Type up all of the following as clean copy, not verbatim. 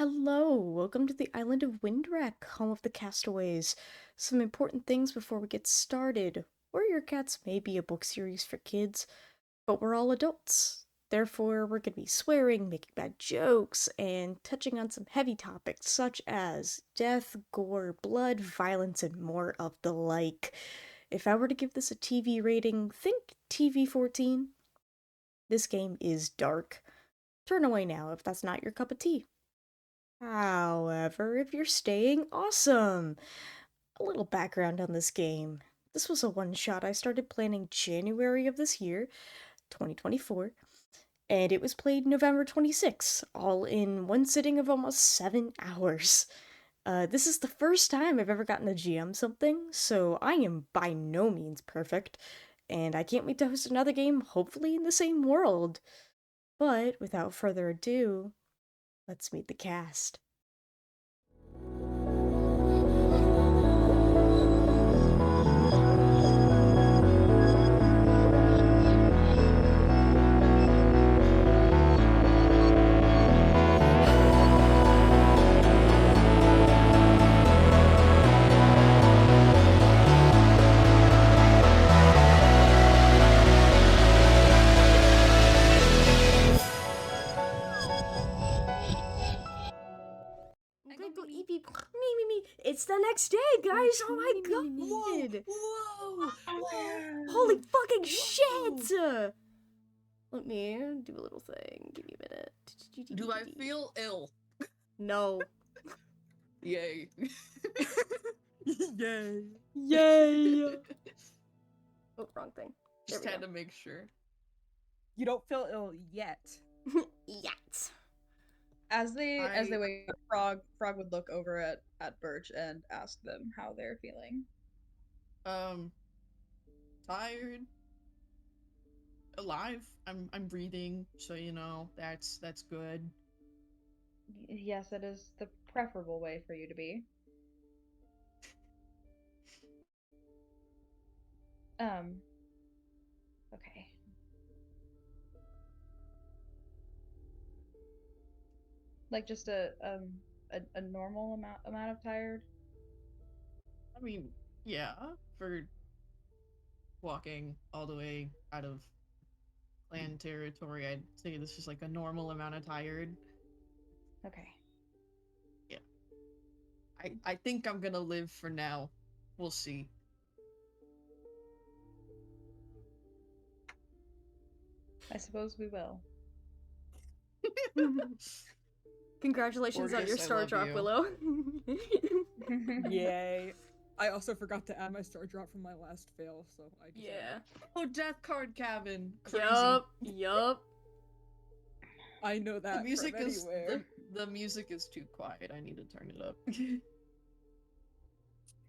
Hello, welcome to the island of Windwreck, home of the Castaways. Some important things before we get started. Warrior Cats may be a book series for kids, but we're all adults. Therefore, we're going to be swearing, making bad jokes, and touching on some heavy topics such as death, gore, blood, violence, and more of the like. If I were to give this a TV rating, think TV 14. This game is dark. Turn away now if that's not your cup of tea. However, if you're staying, awesome! A little background on this game. This was a one-shot I started planning January of this year, 2024, and it was played November 26th, all in one sitting of almost 7 hours. This is the first time I've ever gotten to GM something, so I am by no means perfect, and I can't wait to host another game, hopefully in the same world. But without further ado, let's meet the cast. It's the next day, guys! Oh my god! Whoa! Holy fucking shit! Let me do a little thing. Give me a minute. Do I feel ill? No. Yay. Yay. Yay! Oh, wrong thing. Just had to make sure. You don't feel ill yet. Yet. As they wake up, Frog would look over at Birch and ask them how they're feeling. Tired. Alive. I'm breathing, so you know, that's good. Yes, that is the preferable way for you to be. Okay. Like just a normal amount of tired? I mean, yeah, for walking all the way out of clan territory, I'd say this is like a normal amount of tired. Okay. Yeah. I think I'm gonna live for now. We'll see. I suppose we will. Congratulations on your star drop, Willow. Yay. I also forgot to add my star drop from my last fail, so I just Oh, Death Card Cabin. Crazy. Yup. I know that The music from is anywhere. the music is too quiet. I need to turn it up.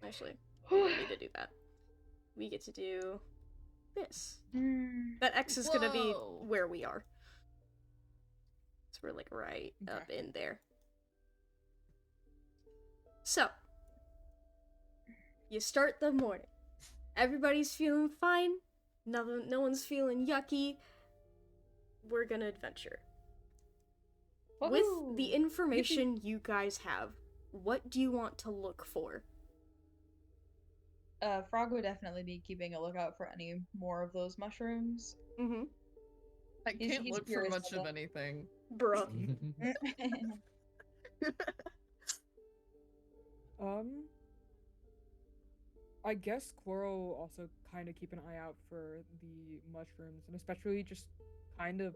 Actually, we don't need to do that. We get to do this. That X is gonna be where we are. So we're like right up in there. So, you start the morning. Everybody's feeling fine. No one's feeling yucky. We're gonna adventure. With the information you guys have, what do you want to look for? Frog would definitely be keeping a lookout for any more of those mushrooms. Mm-hmm. I can't look for much of anything. Bruh. I guess Quoro will also kind of keep an eye out for the mushrooms, and especially just kind of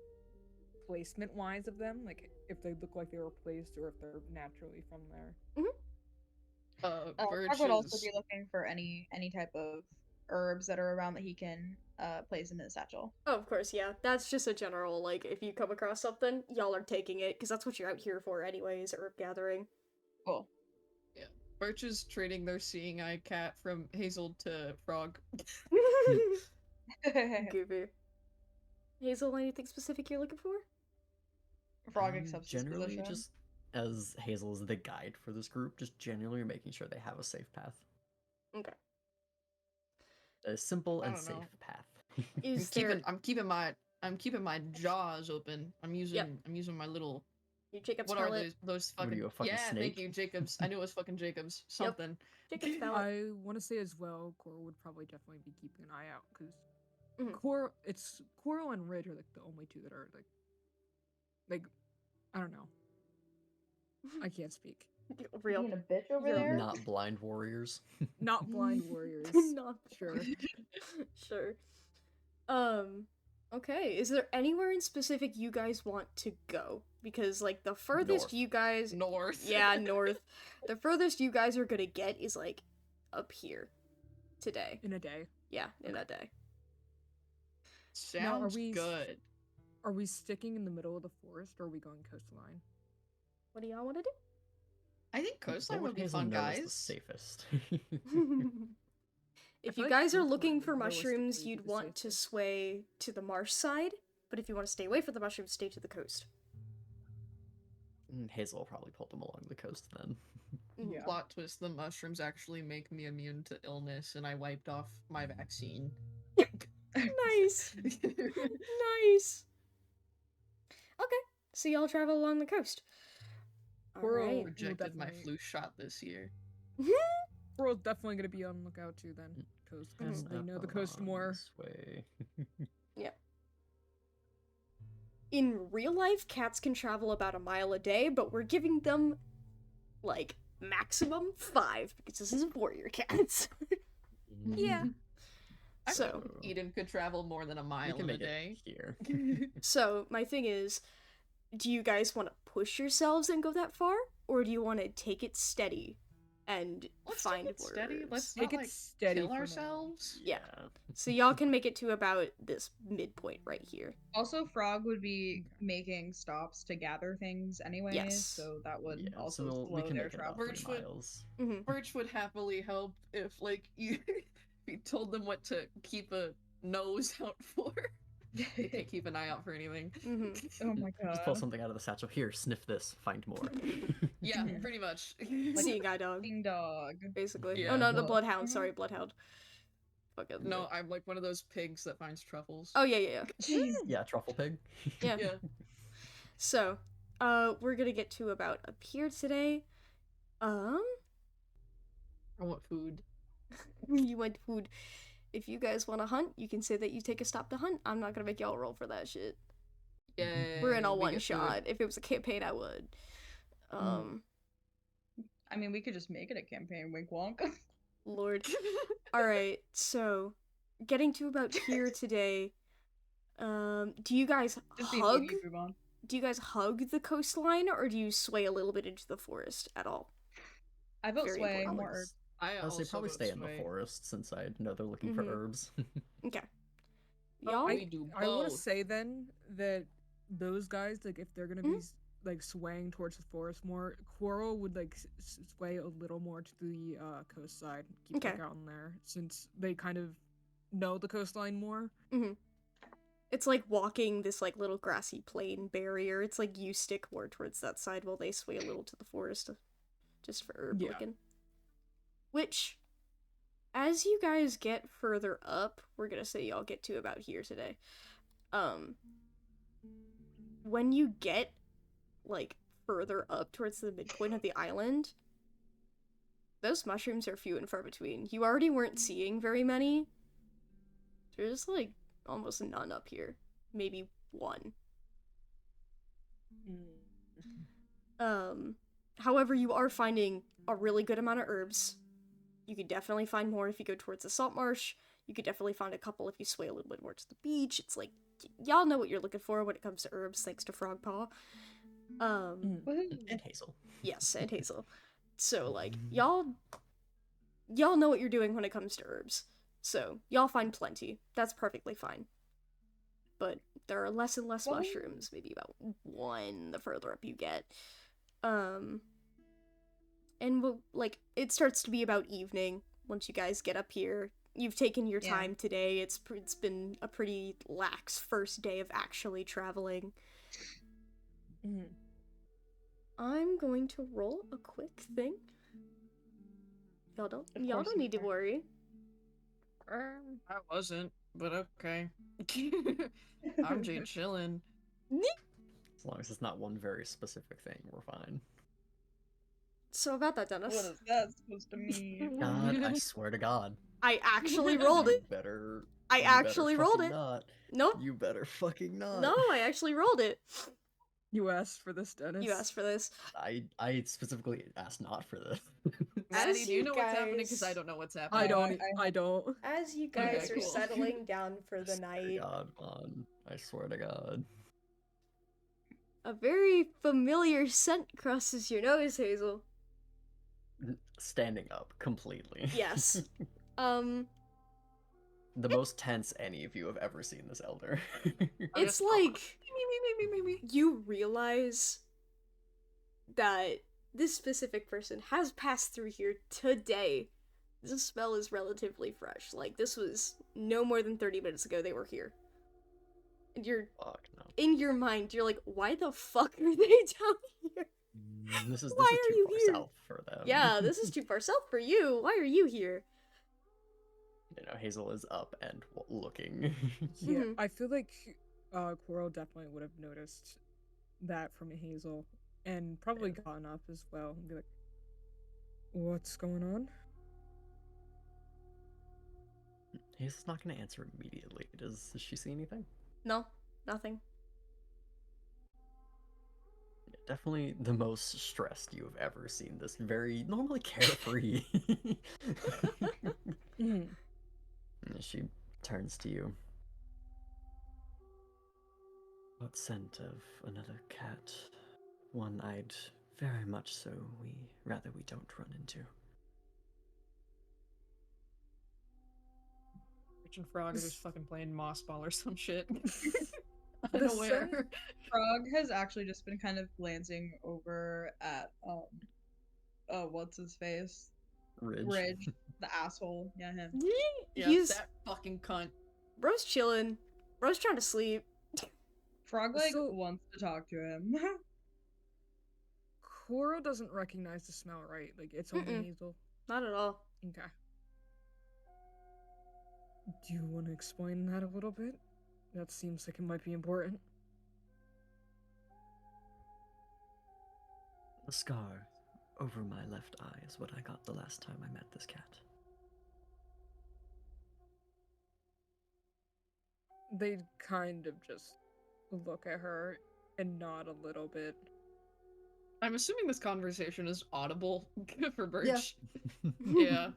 placement-wise of them, like if they look like they were placed or if they're naturally from there. Frog would also be looking for any type of herbs that are around that he can place in his satchel. Oh, of course, yeah. That's just a general, like, if you come across something, y'all are taking it, because that's what you're out here for anyways, herb gathering. Cool. Yeah. Birch is trading their seeing eye cat from Hazel to Frog. Goofy. Hazel, anything specific you're looking for? Frog accepts generally just as Hazel is the guide for this group, just generally making sure they have a safe path. Okay. A simple and safe path. Is I'm keeping my jaws open. I'm using my little Your Jacob's What palette. are those What are fucking? you, a fucking Yeah, thank snake? you, Jacobs. I knew it was fucking Jacobs. Something. Jacob's palette. I want to say as well, Coral would probably definitely be keeping an eye out because Mhm. Coral and Ridge are like the only two that are like I don't know. I can't speak. Real. Being a bitch over You're there. Not blind warriors. Not blind warriors. Not Sure. Sure. Okay. Is there anywhere in specific you guys want to go? Because like the furthest North. you guys North. Yeah, north. The furthest you guys are gonna get is like up here today. In a day. Yeah, in a day. Sounds good. Are we sticking in the middle of the forest or are we going coastline? What do y'all want to do? I think coastline What would be Hazel fun, know is the guys. safest. If feel you like guys are coastline looking would for mushrooms, realistically be you'd the want to safest. sway to the marsh side. But if you want to stay away from the mushrooms, stay to the coast. Hazel will probably pull them along the coast then. Yeah. Plot twist: the mushrooms actually make me immune to illness, and I wiped off my vaccine. Nice. Nice. Okay, so y'all travel along the coast. Coral Alright. Rejected my definitely- flu shot this year. Coral's definitely gonna be on lookout too then, because Mhm. they know the Up coast along more. this way. In real life, cats can travel about a mile a day, but we're giving them, like, maximum 5, because this is warrior cats. Yeah. I So- thought Eden could travel more than a We mile can in a make day. it here. So, my thing is, do you guys want to push yourselves and go that far? Or do you want to take it steady and Let's find take it steady. words? Let's Take not, it like, steady kill for now. ourselves. Yeah. So y'all can make it to about this midpoint right here. Also, Frog would be Okay. making stops to gather things anyways, Yes. so that would Yeah, also so slow we can their make it about travel. 3 Birchwood- miles. Mm-hmm. Birch would happily help if, like, you told them what to keep a nose out for. They can't keep an eye out for anything. Mm-hmm. Oh my Just pull god. something out of the satchel. Here, sniff this. Find more. Yeah, pretty much. Seeing eye dog, Fucking dog. basically. Yeah. Oh no, the Whoa. bloodhound. Sorry, bloodhound. Fucking. No, I'm like one of those pigs that finds truffles. Oh yeah. Jeez. Yeah, truffle pig. Yeah. Yeah. So, we're gonna get to about up here today. I want food. You want food. If you guys want to hunt, you can say that you take a stop to hunt. I'm not gonna make y'all roll for that shit. Yeah. We're in a one shot. If it was a campaign, I would. I mean, we could just make it a campaign, wink wonk. Lord. Alright, so getting to about here today. Do you guys Just the hug? immediate move on. Do you guys hug the coastline, or do you sway a little bit into the forest at all? I vote Very sway important. more herb. I I'll say also probably vote stay in the sway. forest since I know they're looking for Mhm. herbs. Okay. Oh, Y'all? we do I want to both. say then that those guys, like, if they're gonna be like swaying towards the forest more, Coral would like sway a little more to the coast side, keep Okay. back out in there, since they kind of know the coastline more. It's like walking this like little grassy plain barrier. It's like you stick more towards that side while they sway a little to the forest, just for herb Yeah. looking. Which, as you guys get further up, we're gonna say y'all get to about here today. When you get like further up towards the midpoint of the island, those mushrooms are few and far between. You already weren't seeing very many. There's like almost none up here. Maybe one. However, you are finding a really good amount of herbs. You could definitely find more if you go towards the salt marsh. You could definitely find a couple if you sway a little bit more to the beach. It's like, y'all know what you're looking for when it comes to herbs, thanks to Frogpaw. Woohoo. And Hazel. Yes, and Hazel. So, like, y'all know what you're doing when it comes to herbs. So, y'all find plenty. That's perfectly fine. But there are less and less Well- mushrooms, maybe about one the further up you get. And, like, it starts to be about evening once you guys get up here. You've taken your Yeah. time today. It's been a pretty lax first day of actually traveling. I'm going to roll a quick thing. Y'all don't Of course you need to are. worry. I wasn't, but okay. I'm just chilling. As long as it's not one very specific thing, we're fine. So about that, Dennis. What is that supposed to mean? God, I swear to God. I actually rolled it. I actually rolled it. Not. Nope. You better fucking not. No, I actually rolled it. You asked for this, Dennis. You asked for this. I specifically asked not for this. Maddie, do you know what's happening? guys- Because I don't know what's happening. I don't. As you guys Okay, are cool. settling down for the I swear to night, God, man. I swear to God. a very familiar scent crosses your nose, Hazel. Standing up completely. Yes. The most tense any of you have ever seen this elder. It's like you realize that this specific person has passed through here today. The smell is relatively fresh. Like, this was no more than 30 minutes ago they were here. And you're, Fuck no. in your mind, you're like, why the fuck are they down here? This is Why are too you far here? south for them. Yeah, this is too far south for you. Why are you here? You know, Hazel is up and looking. Yeah, Mhm. I feel like Coral definitely would have noticed that from Hazel, and probably gotten up as well and be like, "What's going on?" Hazel's not gonna answer immediately. Does she see anything? No, nothing. Definitely the most stressed you have ever seen. This very normally carefree. Mhm. And she turns to you. What scent of another cat? One I'd very much so we don't run into. Rich and Frog are just fucking playing Moss Ball or some shit. The Unaware. scent- Frog has actually just been kind of glancing over at what's his face? Ridge, the asshole. Yeah, him. Yeah, He's that fucking cunt. Bro's chilling. Bro's trying to sleep. Frog like So- wants to talk to him. Coral doesn't recognize the smell, right? Like, it's only Mm-mm. Hazel. Not at all. Okay. Do you want to explain that a little bit? That seems like it might be important. The scar over my left eye is what I got the last time I met this cat. They kind of just look at her and nod a little bit. I'm assuming this conversation is audible for Yeah. Birch. Yeah.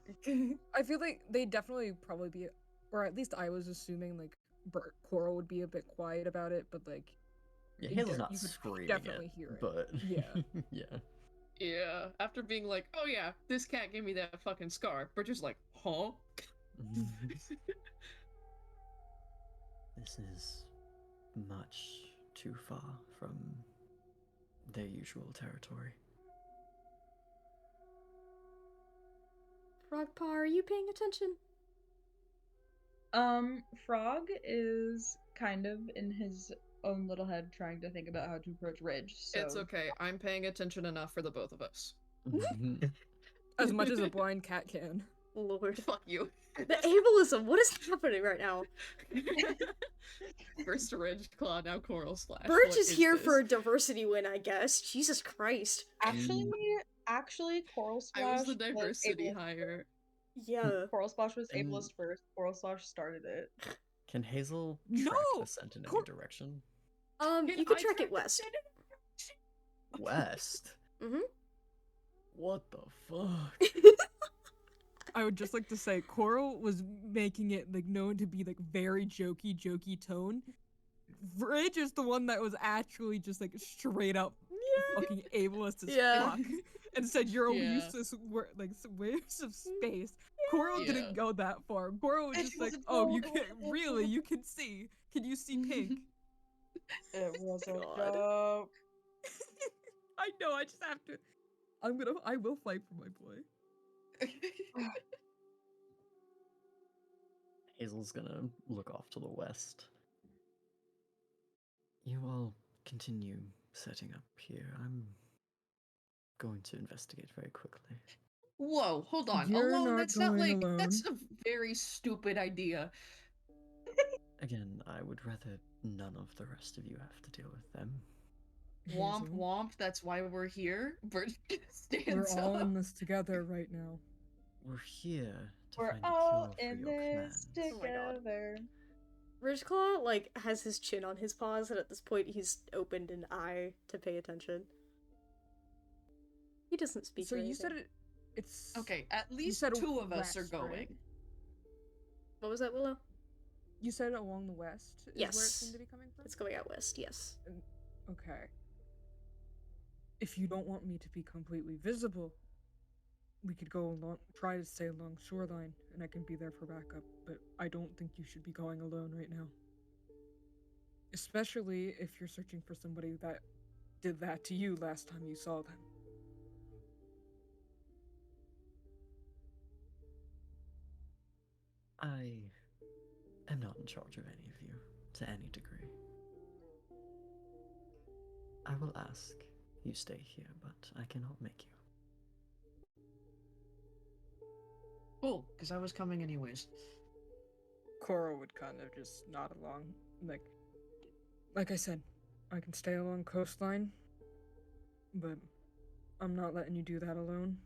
I feel like they definitely probably be, or at least I was assuming like Coral would be a bit quiet about it, but like Yeah, You Hazel's de- not you could screaming definitely it, hear it. but Yeah. yeah. Yeah. After being like, oh yeah, this cat gave me that fucking scar. Birch is like, huh? This is much too far from their usual territory. Frogpaw, are you paying attention? Frog is kind of in his own little head trying to think about how to approach Ridge, so It's okay. I'm paying attention enough for the both of us. as much as a blind cat can. Lord. Fuck you. The ableism, what is happening right now? First Ridge Claw, now Coral Slash. Birch What is here this? for a diversity win, I guess. Jesus Christ. actually Coral Splash I was the was diversity ableist- hire. Yeah. Coral Splash was And- ableist first. Coral Splash started it. Can Hazel No! track the scent in any direction? You could track it west. West? Mhm. What the fuck? I would just like to say Coral was making it like known to be like very jokey tone. Ridge is the one that was actually just like straight up fucking ableist as Yeah. fuck and said you're a Yeah. useless waste of space. Coral Yeah. didn't go that far. Coral was It just like, was oh, you so can adorable. really, you can see. Can you see pink? It was a God. joke. I know. I just have to. I will fight for my boy. Hazel's gonna look off to the west. You all continue setting up here. I'm going to investigate very quickly. Whoa, hold on. You're Alone? not That's not going like that's alone. a very stupid idea. Again, I would rather none of the rest of you have to deal with them. Womp Hazel. womp, that's why we're here. Birch stands We're all up. in this together right now. We're here to We're find a all cure for in your this plans. Oh my god. together. Ridgeclaw, like, has his chin on his paws, and at this point he's opened an eye to pay attention. He doesn't speak So or you anything. said it's Okay, at least said 2 of us are west, going. right? What was that, Willow? You said along the west is where it Yes. seemed to be coming from? It's going out west, yes. Okay. If you don't want me to be completely visible, we could go along, try to stay along shoreline, and I can be there for backup, but I don't think you should be going alone right now. Especially if you're searching for somebody that did that to you last time you saw them. I am not in charge of any of you, to any degree. I will ask you stay here, but I cannot make you. Cool, because I was coming anyways. Cora would kind of just nod along, like I said, I can stay along coastline, but I'm not letting you do that alone.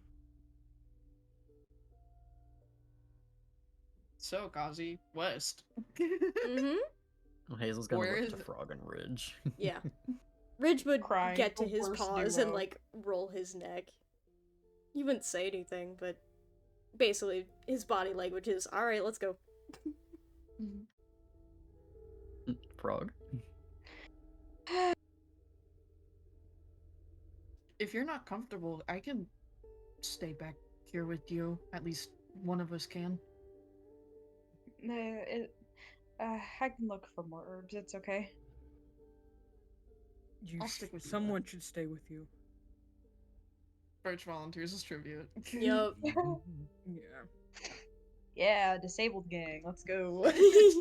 So, Kazi, west. Mm-hmm. Well, Hazel's gonna Where look is to it? Frog and Ridge. Yeah. Ridge would Crying get to the his worst paws duo. and, like, roll his neck. He wouldn't say anything, but basically, his body language is, alright, let's go. Frog? If you're not comfortable, I can stay back here with you. At least one of us can. I can look for more herbs. It's okay. I'll stick with you, Someone should stay with you. Birch volunteers as tribute. Yup. Yeah. Yeah, disabled gang. Let's go.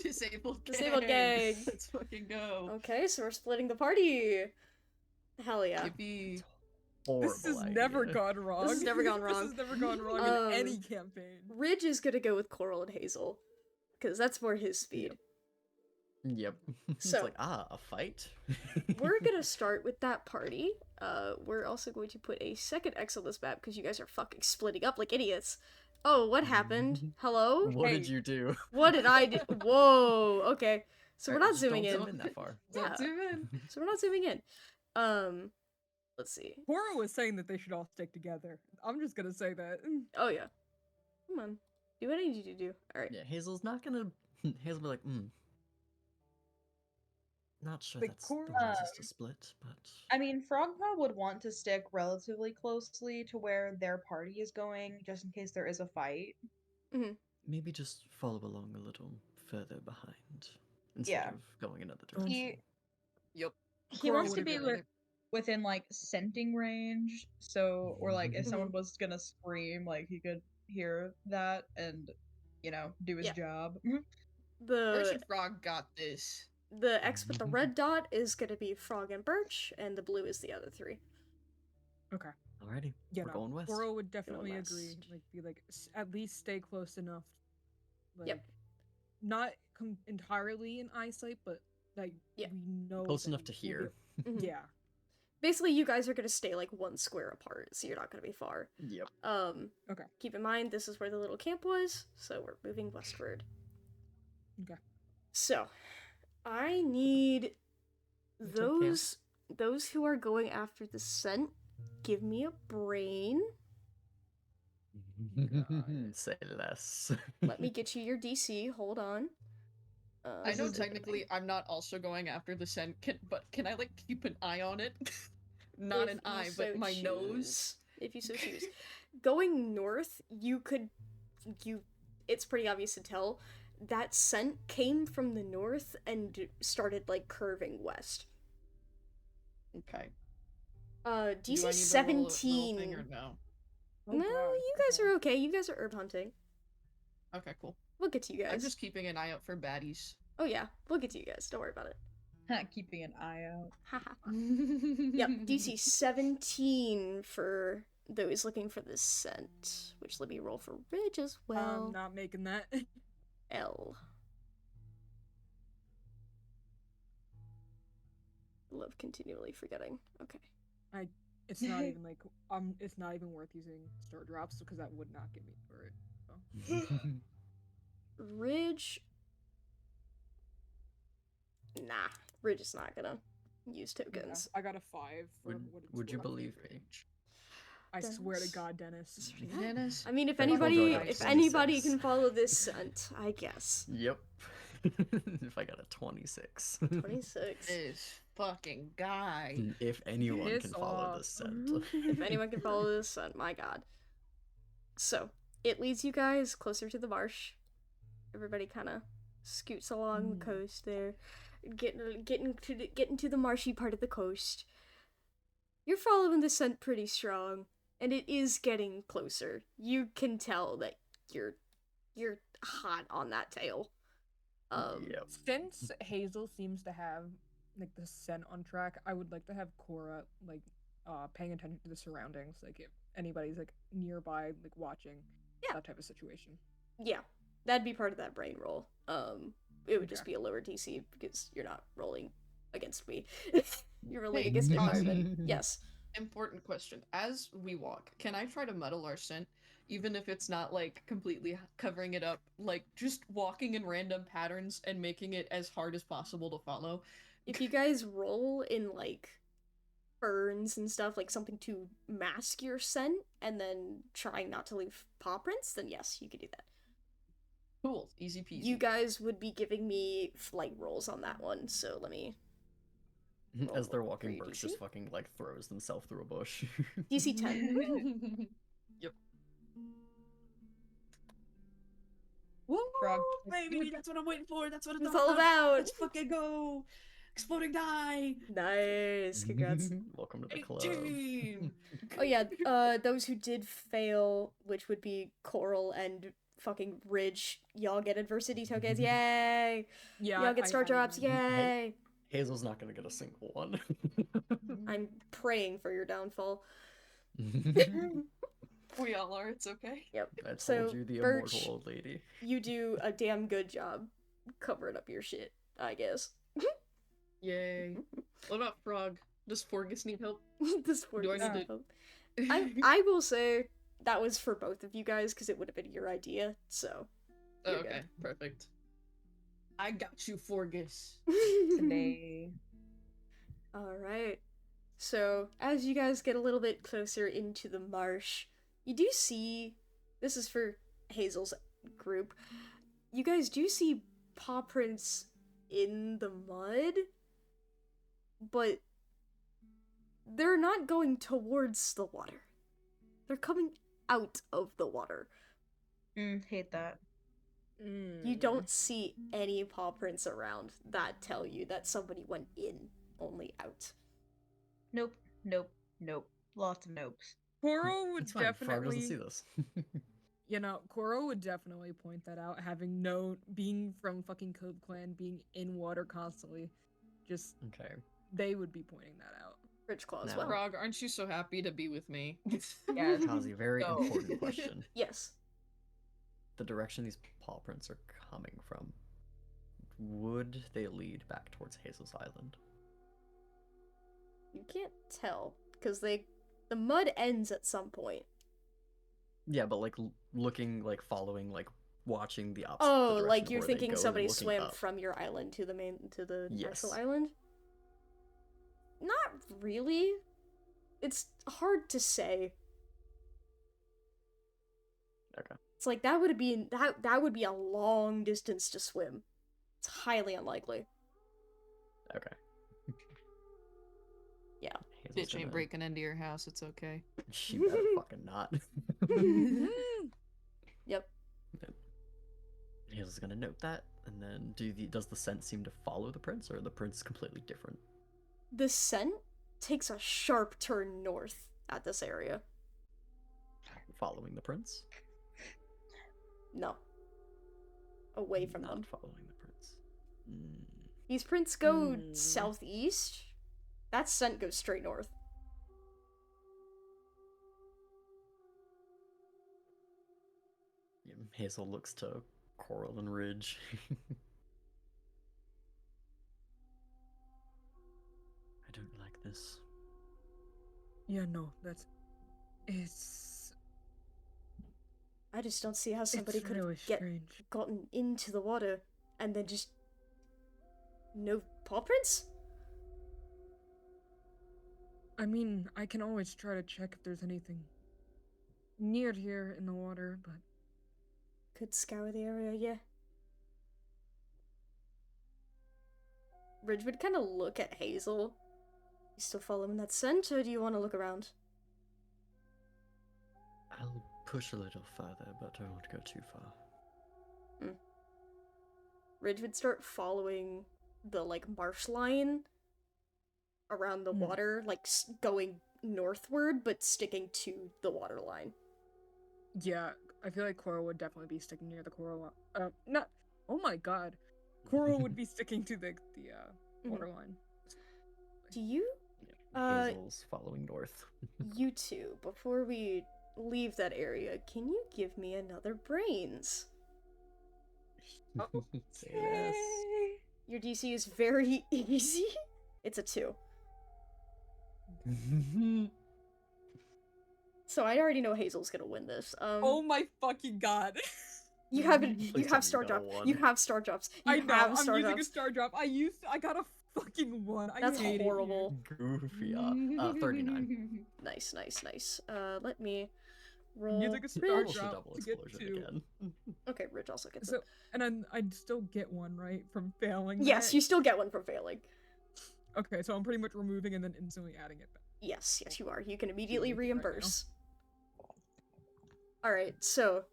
Disabled gang. Disabled gang. Let's fucking go. Okay, so we're splitting the party. Hell yeah. Yippee. This has Horrible never idea. gone wrong. has never gone wrong. This has never gone wrong Um, in any campaign. Ridge is gonna go with Coral and Hazel, because that's more his speed. Yep. It's So- like, a fight? We're gonna start with that party. We're also going to put a second X on this map, because you guys are fucking splitting up like idiots. Oh, what happened? Hello? What Hey. did you do? What did I do? Whoa, okay. So we're Alright, not just zooming don't in. zoom in that far. Yeah. Don't zoom in. So we're not zooming in. Let's see. Cora was saying that they should all stick together. I'm just gonna say that. Oh yeah. Come on. Do what I need you to do. Alright. Yeah, Hazel's not gonna... Hazel'll be like, not sure Like, that's Cora- the wisest to split, but... I mean, Frogpaw would want to stick relatively closely to where their party is going, just in case there is a fight. Maybe just follow along a little further behind, instead Yeah. of going another Um, direction. Yep. He Cora wants to would've be been- within like scenting range, so or like if someone was gonna scream, like he could hear that and do his Yeah. job. Birch The and Frog got this. X with the red dot is gonna be Frog and Birch, and the blue is the other three. Okay. Alrighty, Yeah, we're going west. Cora would definitely Going agree. west. Like, be like, at least stay close enough. Like, Yep. Not entirely in eyesight, but like Yeah. we know Close that enough to we'll hear. Mhm. Yeah. Basically, you guys are gonna stay like one square apart, so you're not gonna be far. Yep. Okay. Keep in mind this is where the little camp was, so we're moving westward. Okay. So, I need What's up, camp? those who are going after the scent. Give me a brain. Say less. Let me get you your DC. Hold on. I this know is the- technically I'm not also going after the scent, but can I like keep an eye on it? Not if an you eye, so but my nose. choose. If you so choose. Going north, it's pretty obvious to tell that scent came from the north and started like curving west. Okay. DC Do I need to roll a little 17. thing or no? Oh, No, God, you guys okay. are okay. You guys are herb hunting. Okay, cool. We'll get to you I'm guys. just keeping an eye out for baddies. Oh yeah, we'll get to you guys. Don't worry about it. Keeping an eye out. Haha. Yep, DC 17 for those looking for the scent, which let me roll for Ridge as well. I'm not making that. L. love continually forgetting. Okay. It's not even like it's not even worth using star drops because that would not get me for it. So. Ridge. Nah, Ridge is not gonna use tokens. Yeah, I got a 5 for what it's Would you worth. believe me? I swear to Dennis. God, Dennis. Dennis. I mean, if That killed anybody, already if anybody 26. can follow this scent, I guess. Yep. If I got a 26. 26. This fucking guy. If anyone Piss can follow off. this scent. If anyone can follow this scent, my god. So, it leads you guys closer to the marsh. Everybody kind of scoots along the coast there, getting to the marshy part of the coast. You're following the scent pretty strong, and it is getting closer. You can tell that you're hot on that tail. Yep. Since Hazel seems to have like the scent on track, I would like to have Cora like paying attention to the surroundings, like if anybody's like nearby, like watching. Yeah. That type of situation. Yeah, that'd be part of that brain roll. It would just Okay. be a lower DC because you're not rolling against me. You're rolling against the environment. Yes. Important question. As we walk, can I try to muddle our scent? Even if it's not like completely covering it up, like just walking in random patterns and making it as hard as possible to follow. If you guys roll in like ferns and stuff, like something to mask your scent, and then trying not to leave paw prints, then yes, you could do that. Cool, easy peasy. You guys would be giving me flight rolls on that one, so let me. As they're roll walking, for your Burke DC. just fucking like throws themselves through a bush. DC 10. Yep. Woo, Frog. baby, that's what I'm waiting for. That's what It's all about. Let's fucking go. Exploding die. Nice, congrats. Welcome to the club. 18. Oh yeah, those who did fail, which would be Coral and fucking Ridge, y'all get adversity tokens, yay! Yeah, Y'all get star I drops, know. yay! Hazel's not gonna get a single one. I'm praying for your downfall. We all are, it's okay. Yep. I told So, you, the Birch- immortal old lady. You do a damn good job covering up your shit, I guess. Yay. What about Frog? Does Forgus need help? This Do I works. need to- I will say that was for both of you guys because it would have been your idea. So. Oh, you're okay, perfect. I got you, Forgus. Today. All right. So, as you guys get a little bit closer into the marsh, you do see, this is for Hazel's group, you guys do see paw prints in the mud, but they're not going towards the water. They're coming out of the water. Hate that. You don't see any paw prints around that tell you that somebody went in, only out. Nope. Nope. Nope. Lots of nopes. Koro would It's fine. Frog doesn't definitely, see this. you know, Koro would definitely point that out, having known, being from fucking Cove Clan, being in water constantly, just, Okay. they would be pointing that out. Rich Claw as No. well. Frog, aren't you so happy to be with me? Yes. Kazi, very Go. important question. Yes. The direction these paw prints are coming from, would they lead back towards Hazel's Island? You can't tell, because the mud ends at some point. Yeah, but like looking, like following, like watching the opposite. Oh, direction like of you're where they thinking go and somebody looking swam up. from your island to the Yes. actual island? Not really. It's hard to say. Okay. It's like that would be a long distance to swim. It's highly unlikely. Okay. Yeah. Hazel's Bitch ain't gonna- breaking into your house, it's okay. She better fucking not. Yep. Hazel's gonna note that, and then does the scent seem to follow the prince, or are the prince completely different? The scent takes a sharp turn north at this area. Following the prince? No. Away from Not them. following the prince. These prints go southeast. That scent goes straight north. Yeah, Hazel looks to Coral and Ridge. I this. Yeah, no, it's I just don't see how somebody it's could really have strange. gotten into the water and then just no paw prints. I mean, I can always try to check if there's anything near here in the water, but Could scour the area, yeah. Ridge would kind of look at Hazel. You still following that scent, or do you want to look around? I'll push a little further, but I won't go too far. Ridge would start following the, like, marsh line around the water, like, going northward, but sticking to the water line. yeah, I feel like Coral would definitely be sticking near the coral. Not. Oh my god, Coral would be sticking to the water line. Do you, Hazel's following north. you two, before we leave that area, can you give me another brains? Say less. Your DC is very easy. It's a 2. So I already know Hazel's gonna win this. Oh my fucking god! You have Please you tell have me star you got a drop. 1. You have star drops. You I know. have I'm star using a drops. star drop. I got a fucking 1. That's I hate horrible. Goofy. 39. Nice. Let me It roll. here. Using a star Almost a drop double to get explosion 2. again. Okay, Ridge also gets So, it. and then I'd still get 1, right, from failing. Yes, that? you still get one for failing. Okay, so I'm pretty much removing and then instantly adding it back. Yes, you are. You can immediately anything right now. reimburse. Alright, so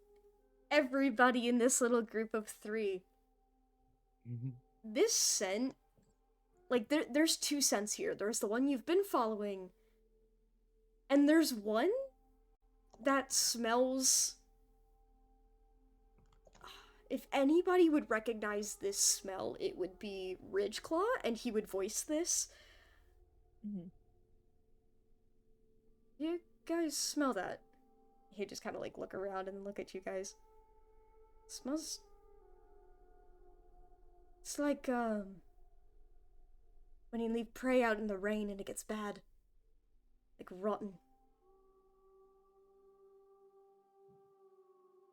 everybody in this little group of 3. This scent, like, there's 2 scents here. There's the one you've been following, and there's one that smells... If anybody would recognize this smell, it would be Ridgeclaw, and he would voice this. You guys smell that? He'd just kind of, like, look around and look at you guys. Smells... It's like, when you leave prey out in the rain and it gets bad. Like, rotten.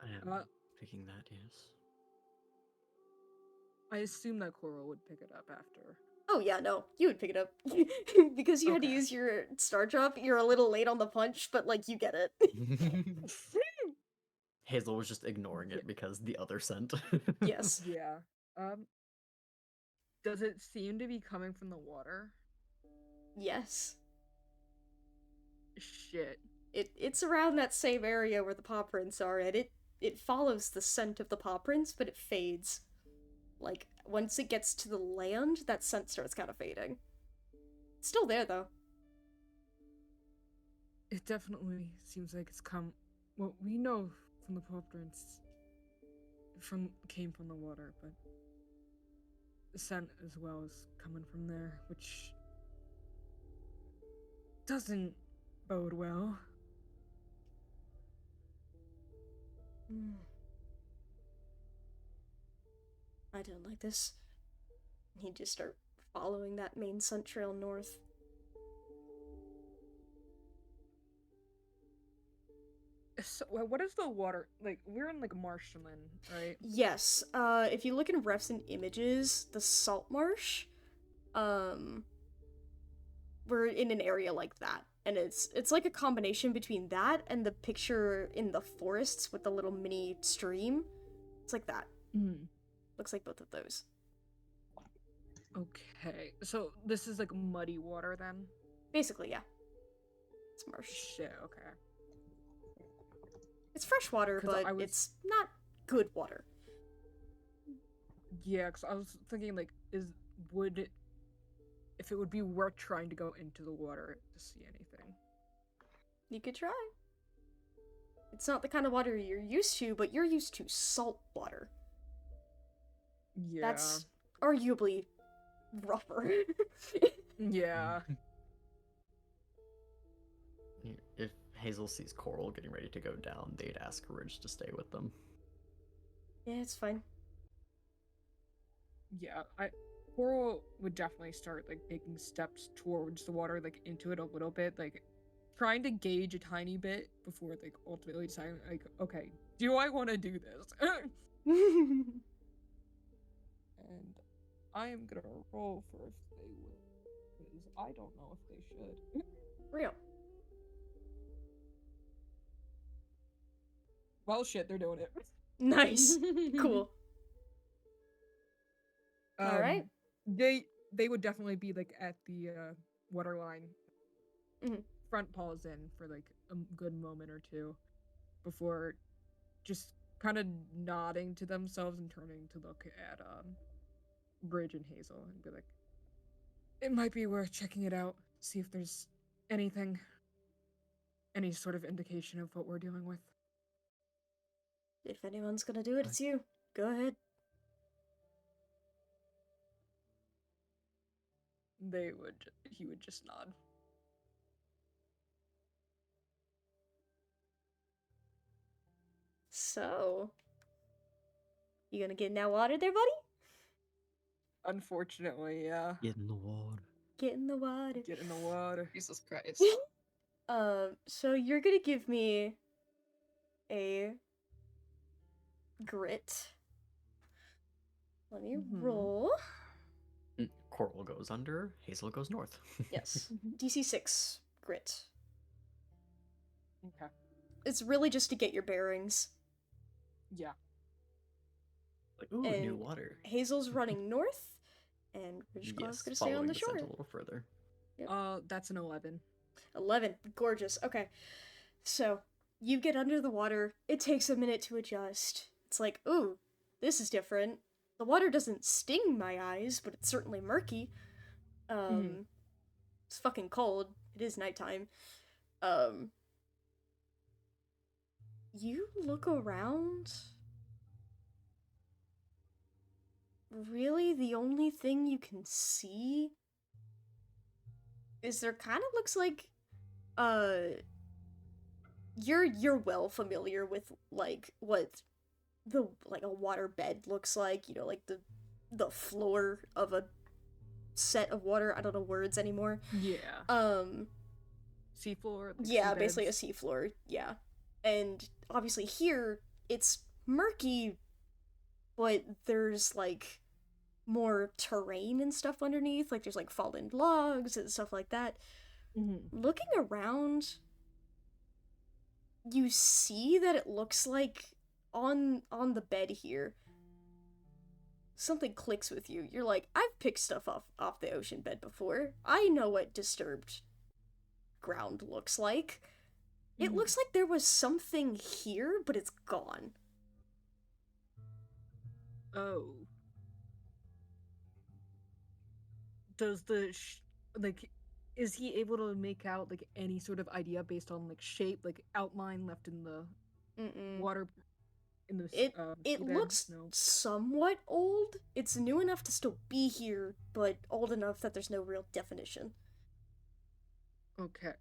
I am picking that, yes. I assume that Coral would pick it up after. Oh yeah, no, you would pick it up. Because you had to Okay. use your star drop, you're a little late on the punch, but, like, you get it. Hazel was just ignoring it because the other scent. Yes. Yeah. Does it seem to be coming from the water? Yes. Shit. It's around that same area where the paw prints are, and it follows the scent of the paw prints, but it fades. Like, once it gets to the land, that scent starts kind of fading. It's still there, though. It definitely seems like it's come. Well, we know from the paw prints came from the water, but the scent as well is coming from there, which doesn't bode well. I don't like this. He'd just start following that main scent trail north. So, what is the water like? We're in like marshland, right? Yes, if you look in refs and images, the salt marsh, we're in an area like that. And it's like a combination between that and the picture in the forests with the little mini stream. It's like that. Looks like both of those. Okay, so this is like muddy water then? Basically, yeah. It's marsh. Shit, okay. It's fresh water, 'Cause but it's not good water. Yeah, because I was thinking like, if it would be worth trying to go into the water to see anything. You could try. It's not the kind of water you're used to, but you're used to salt water. Yeah. That's arguably rougher. Yeah. If Hazel sees Coral getting ready to go down, they'd ask Ridge to stay with them. Yeah, it's fine. Yeah, Coral would definitely start like taking steps towards the water, like into it a little bit, like trying to gauge a tiny bit before like ultimately deciding like, okay, do I want to do this? And I am gonna roll for if they would, because I don't know if they should. Real. Well, shit, they're doing it. Nice. Cool. All right. They would definitely be like at the water line, front paws in for like a good moment or two before just kind of nodding to themselves and turning to look at Bridge and Hazel and be like, it might be worth checking it out, see if there's anything, any sort of indication of what we're dealing with. If anyone's gonna do it, it's you. Go ahead. He would just nod. So, you gonna get in that water there, buddy? Unfortunately, yeah. Get in the water. Get in the water. Get in the water. Jesus Christ. So you're gonna give me a grit. Let me roll. Coral goes under, Hazel goes north. Yes. DC 6 grit. Okay. It's really just to get your bearings. Yeah. Like, ooh, And new water. Hazel's running north, and Ridgeclaw's gonna stay on following the scent shore. a little further. Yep. That's an 11. 11. Gorgeous. Okay. So, you get under the water. It takes a minute to adjust. It's like, ooh, this is different. The water doesn't sting my eyes, but it's certainly murky. It's fucking cold. It is nighttime. You look around. Really, the only thing you can see is there kind of looks like you're well familiar with like what the like a water bed looks like, you know, like the floor of a set of water. I don't know words anymore. Yeah. Seafloor. Like Yeah, sea basically a beds. seafloor. Yeah, and obviously here it's murky, but there's like more terrain and stuff underneath. Like there's like fallen logs and stuff like that. Looking around, you see that it looks like on the bed here something clicks with you. You're like, I've picked stuff off the ocean bed before. I know what disturbed ground looks like. It looks like there was something here, but it's gone. Oh. Does the is he able to make out like any sort of idea based on like shape, like outline left in the water? In the It looks somewhat old. It's new enough to still be here, but old enough that there's no real definition. Okay.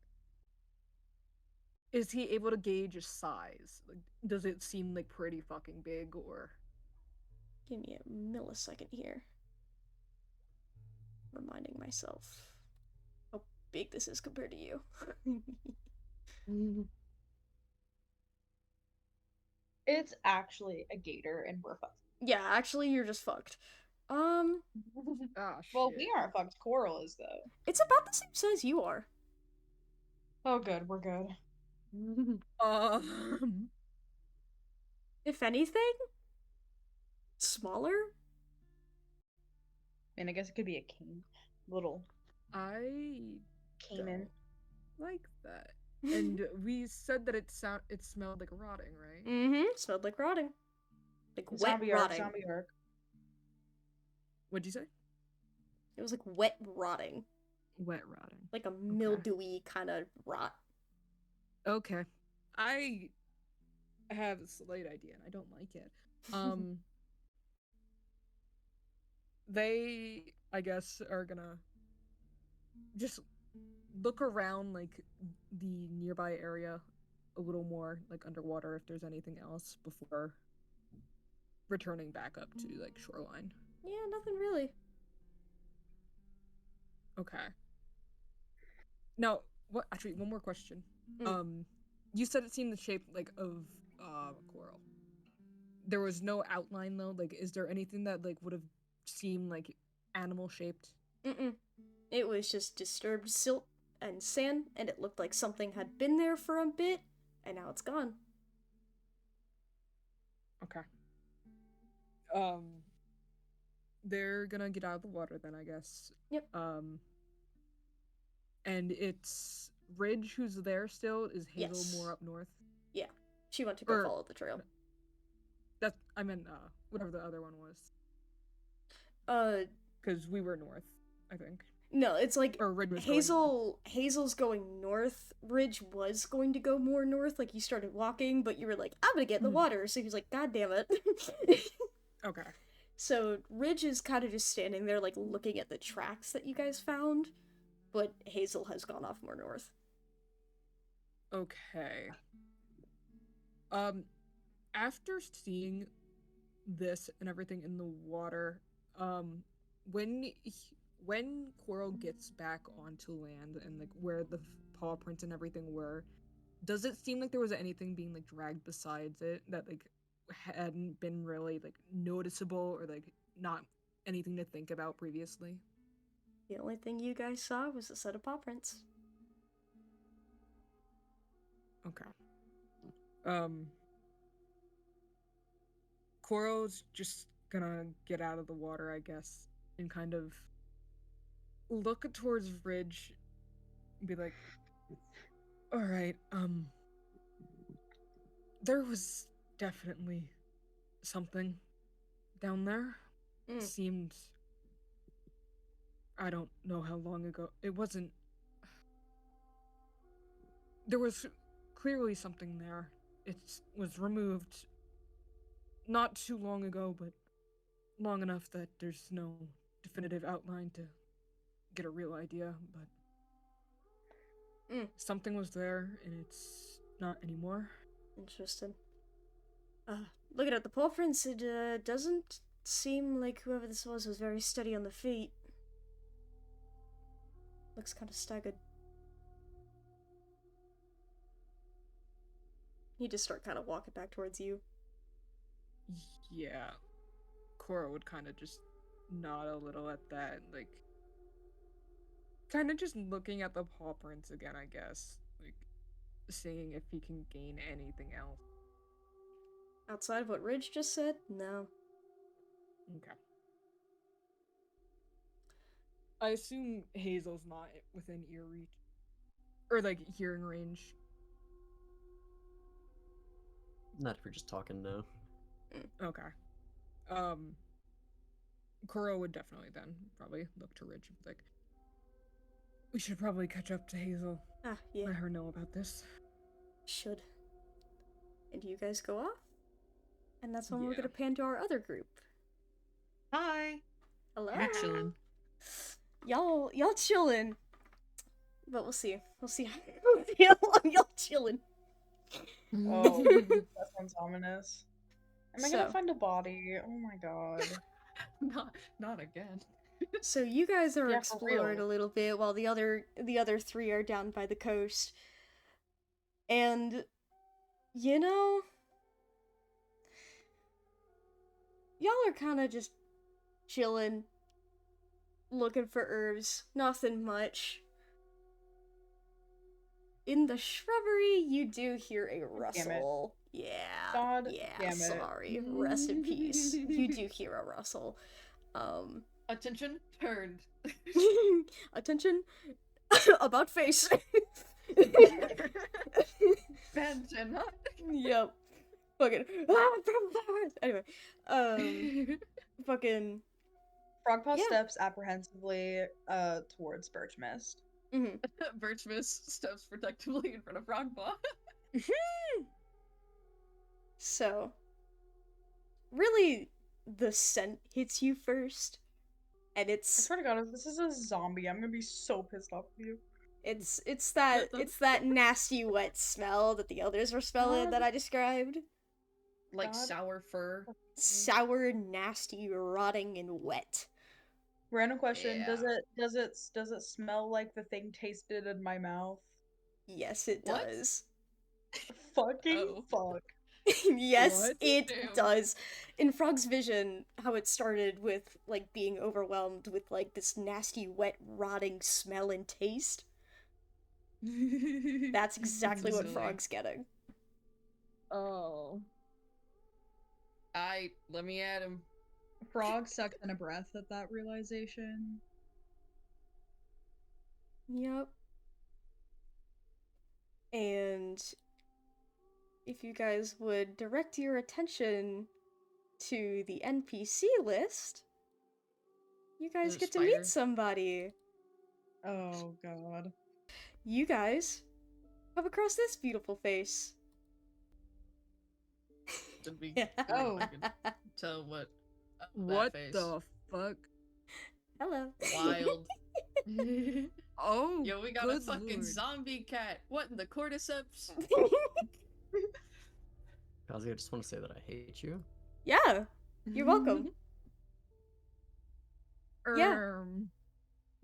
Is he able to gauge a size? Like, does it seem like pretty fucking big, or? Give me a millisecond here. Reminding myself how big this is compared to you. It's actually a gator and we're fucked. Yeah, actually you're just fucked. Ah, Well, shit. we aren't fucked. Coral is though. It's about the same size you are. Oh good, we're good. If anything, smaller? And I guess it could be a king. Little I caiman. don't like that. And we said that it smelled like rotting, right? Smelled like rotting. Like wet Zombie arc, rotting. zombie arc. What'd you say? It was like wet rotting. Wet rotting. Like a mildewy kind of rot. Okay. I have a slight idea and I don't like it. They, I guess, are gonna just look around like the nearby area a little more, like underwater, if there's anything else before returning back up to like shoreline. Yeah, nothing really. Okay. Now, what? Actually, one more question. Mm. You said it seemed the shape like of coral. There was no outline though. Like, is there anything that like would have seemed like animal shaped? Mm-mm. It was just disturbed silt and sand, and it looked like something had been there for a bit, and now it's gone. Okay. They're gonna get out of the water then, I guess. Yep. And it's Ridge who's there still. Is Hazel Yes. more up north? Yeah. She went to go follow the trail. That I meant whatever the other one was. Because we were north, I think. No, it's like Or Ridge was Hazel's going north. Ridge was going to go more north, like you started walking, but you were like, I'm gonna get in the water, so he was like, God damn it. Okay. So Ridge is kind of just standing there, like, looking at the tracks that you guys found, but Hazel has gone off more north. Okay. After seeing this and everything in the water, when Coral gets back onto land and like where the paw prints and everything were, does it seem like there was anything being like dragged besides it that like hadn't been really like noticeable or like not anything to think about previously? The only thing you guys saw was a set of paw prints. Okay. Coral's just gonna get out of the water, I guess, and kind of look towards Ridge and be like, alright, there was definitely something down there. It seemed, I don't know how long ago, it wasn't, there was clearly something there. It was removed not too long ago, but long enough that there's no definitive outline to get a real idea, but something was there and it's not anymore. Interesting. Looking at the paw prints, it doesn't seem like whoever this was very steady on the feet. Looks kind of staggered. He just start kind of walking back towards you. Yeah. Cora would kind of just nod a little at that, like, kind of just looking at the paw prints again, I guess. Like, seeing if he can gain anything else. Outside of what Ridge just said? No. Okay. I assume Hazel's not within ear reach. Or, like, hearing range. Not if we're just talking, no. Okay. Cora would definitely then probably look to Ridge and be like, we should probably catch up to Hazel. Yeah. Let her know about this. Should. And you guys go off? And that's when we're gonna pan to our other group. Hi. Hello. We're chilling. Y'all chilling. But we'll see. We'll see how long y'all chilling. Oh, that sounds ominous. Am I gonna So- find a body? Oh my god. Not again. So you guys are Yeah, for exploring real. a little bit while the other three are down by the coast. And you know, y'all are kind of just chilling, looking for herbs, nothing much. In the shrubbery, you do hear a rustle. Yeah. God yeah, damn it. sorry. Rest in peace. You do hear a rustle. Attention, turned. Attention. About face. Benjamin. Yep. Fucking. Anyway. Fucking. Frogpaw Yeah. steps apprehensively towards Birch Mist. Birch Mist steps protectively in front of Frogpaw. So, really, the scent hits you first, and I it's swear to god, if this is a zombie, I'm gonna be so pissed off with you. it's that nasty wet smell that the others were smelling that I described. Like God. sour fur. Sour, nasty, rotting, and wet. Random question: Yeah. does it smell like the thing tasted in my mouth? Yes, it What? does. Fucking Oh. fuck. Yes, What? it Damn. does. In Frog's vision, how it started with like being overwhelmed with like this nasty, wet, rotting smell and taste. That's exactly what Silly. Frog's getting. Oh. Let me at him. Frog sucked in a breath at that realization. Yep. And if you guys would direct your attention to the NPC list, you guys The get to meet spider. somebody. Oh god. You guys come across this beautiful face. Did we Oh. fucking tell what What that face? the fuck? Hello. Wild. Oh, Yo, we got a good fucking lord. zombie cat. What in the cordyceps? Kazi, I just want to say that I hate you. Yeah, you're welcome. Yeah.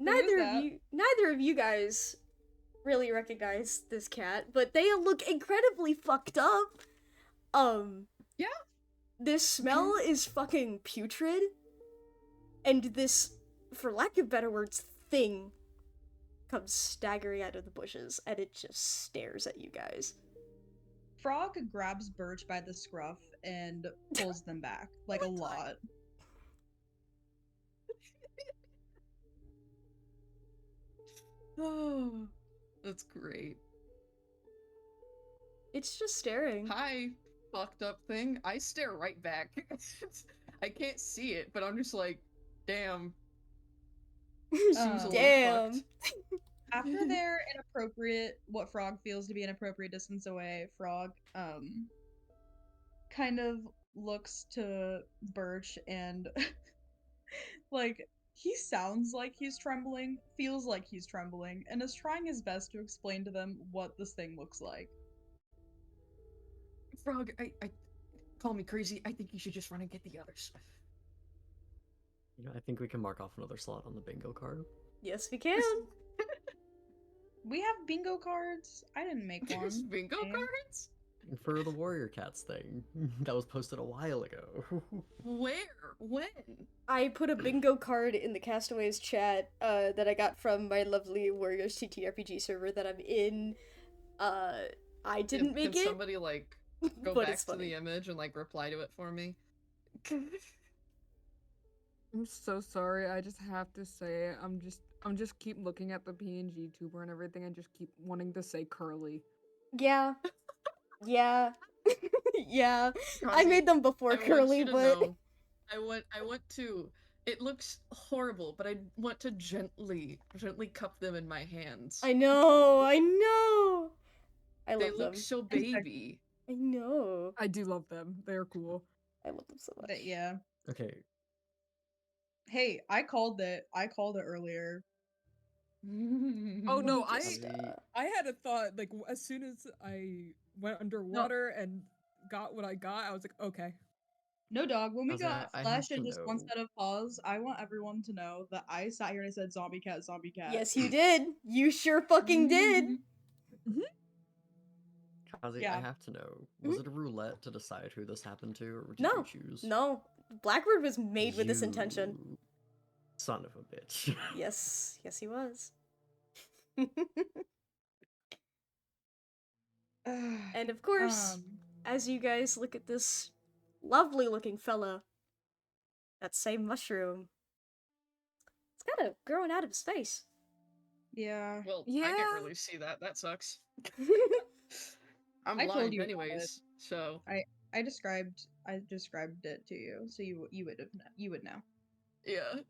Neither of you guys really recognize this cat, but they look incredibly fucked up. Yeah. This smell is fucking putrid, and this, for lack of better words, thing comes staggering out of the bushes, and it just stares at you guys. Frog grabs Birch by the scruff and pulls them back, like a lot. Oh, that's great. It's just staring. Hi, fucked up thing. I stare right back. I can't see it, but I'm just like, damn. Seems a little Damn. fucked. After they're inappropriate, what Frog feels to be an appropriate distance away, Frog, kind of looks to Birch and, like, he sounds like he's trembling, feels like he's trembling, and is trying his best to explain to them what this thing looks like. Frog, I call me crazy. I think you should just run and get the others. You know, I think we can mark off another slot on the bingo card. Yes, we can. We have bingo cards. I didn't make There's one. bingo Okay. cards? For the Warrior Cats thing. That was posted a while ago. Where? When? I put a bingo card in the Castaways chat that I got from my lovely Warriors TTRPG server that I'm in. I didn't make Can it. somebody, like, go but back it's to funny. the image and, like, reply to it for me? I'm so sorry. I just have to say it. I'm just keep looking at the PNG tuber and everything and just keep wanting to say curly. Yeah. Yeah. Yeah. I Kazi, made them before I want Curly, you to but know, I want to. It looks horrible, but I want to gently cup them in my hands. I know. I They love look them. so baby. I know. I do love them. They're cool. I love them so much. But yeah. Okay. Hey, I called it. I called it earlier. Oh no, We just, I had a thought like as soon as I went underwater and got what I got, I was like, okay. No, dog. When we Kazi, got I Flesh have to and just one know. set of paws, I want everyone to know that I sat here and I said zombie cat, zombie cat. Yes, you did. You sure fucking did. Kazi, Yeah. I have to know. Was it a roulette to decide who this happened to, or did No. you choose? No. Blackbird was made with this intention. You Son of a bitch. Yes. Yes, he was. And of course, as you guys look at this lovely looking fella, that same mushroom, it's kind of growing out of his face. Yeah. Well, I Yeah. can't really see that. That sucks. I'm I told blind you about anyways, so I described it to you, so you would know. yeah.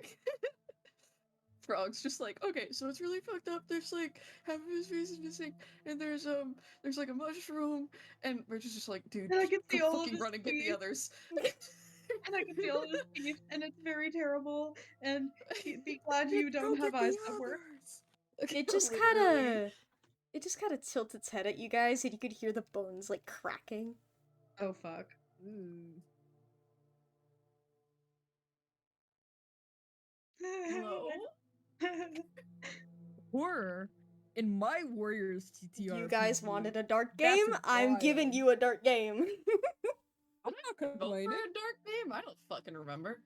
Frog's just like, okay, so it's really fucked up. There's like half of his face is missing, and there's like a mushroom, and we're just like, dude, And I can see go all of fucking his run and get the teeth. others. And I can see all of his teeth, and it's very terrible. And be glad you don't have eyes that work. It just Literally. kind of tilts its head at you guys, and you could hear the bones like cracking. Oh fuck. Ooh. Hello? Horror in my Warriors TTRPG. You guys wanted a dark That's game? I'm giving wild. you a dark game. I'm not Vote for complaining. a dark name? I don't fucking remember.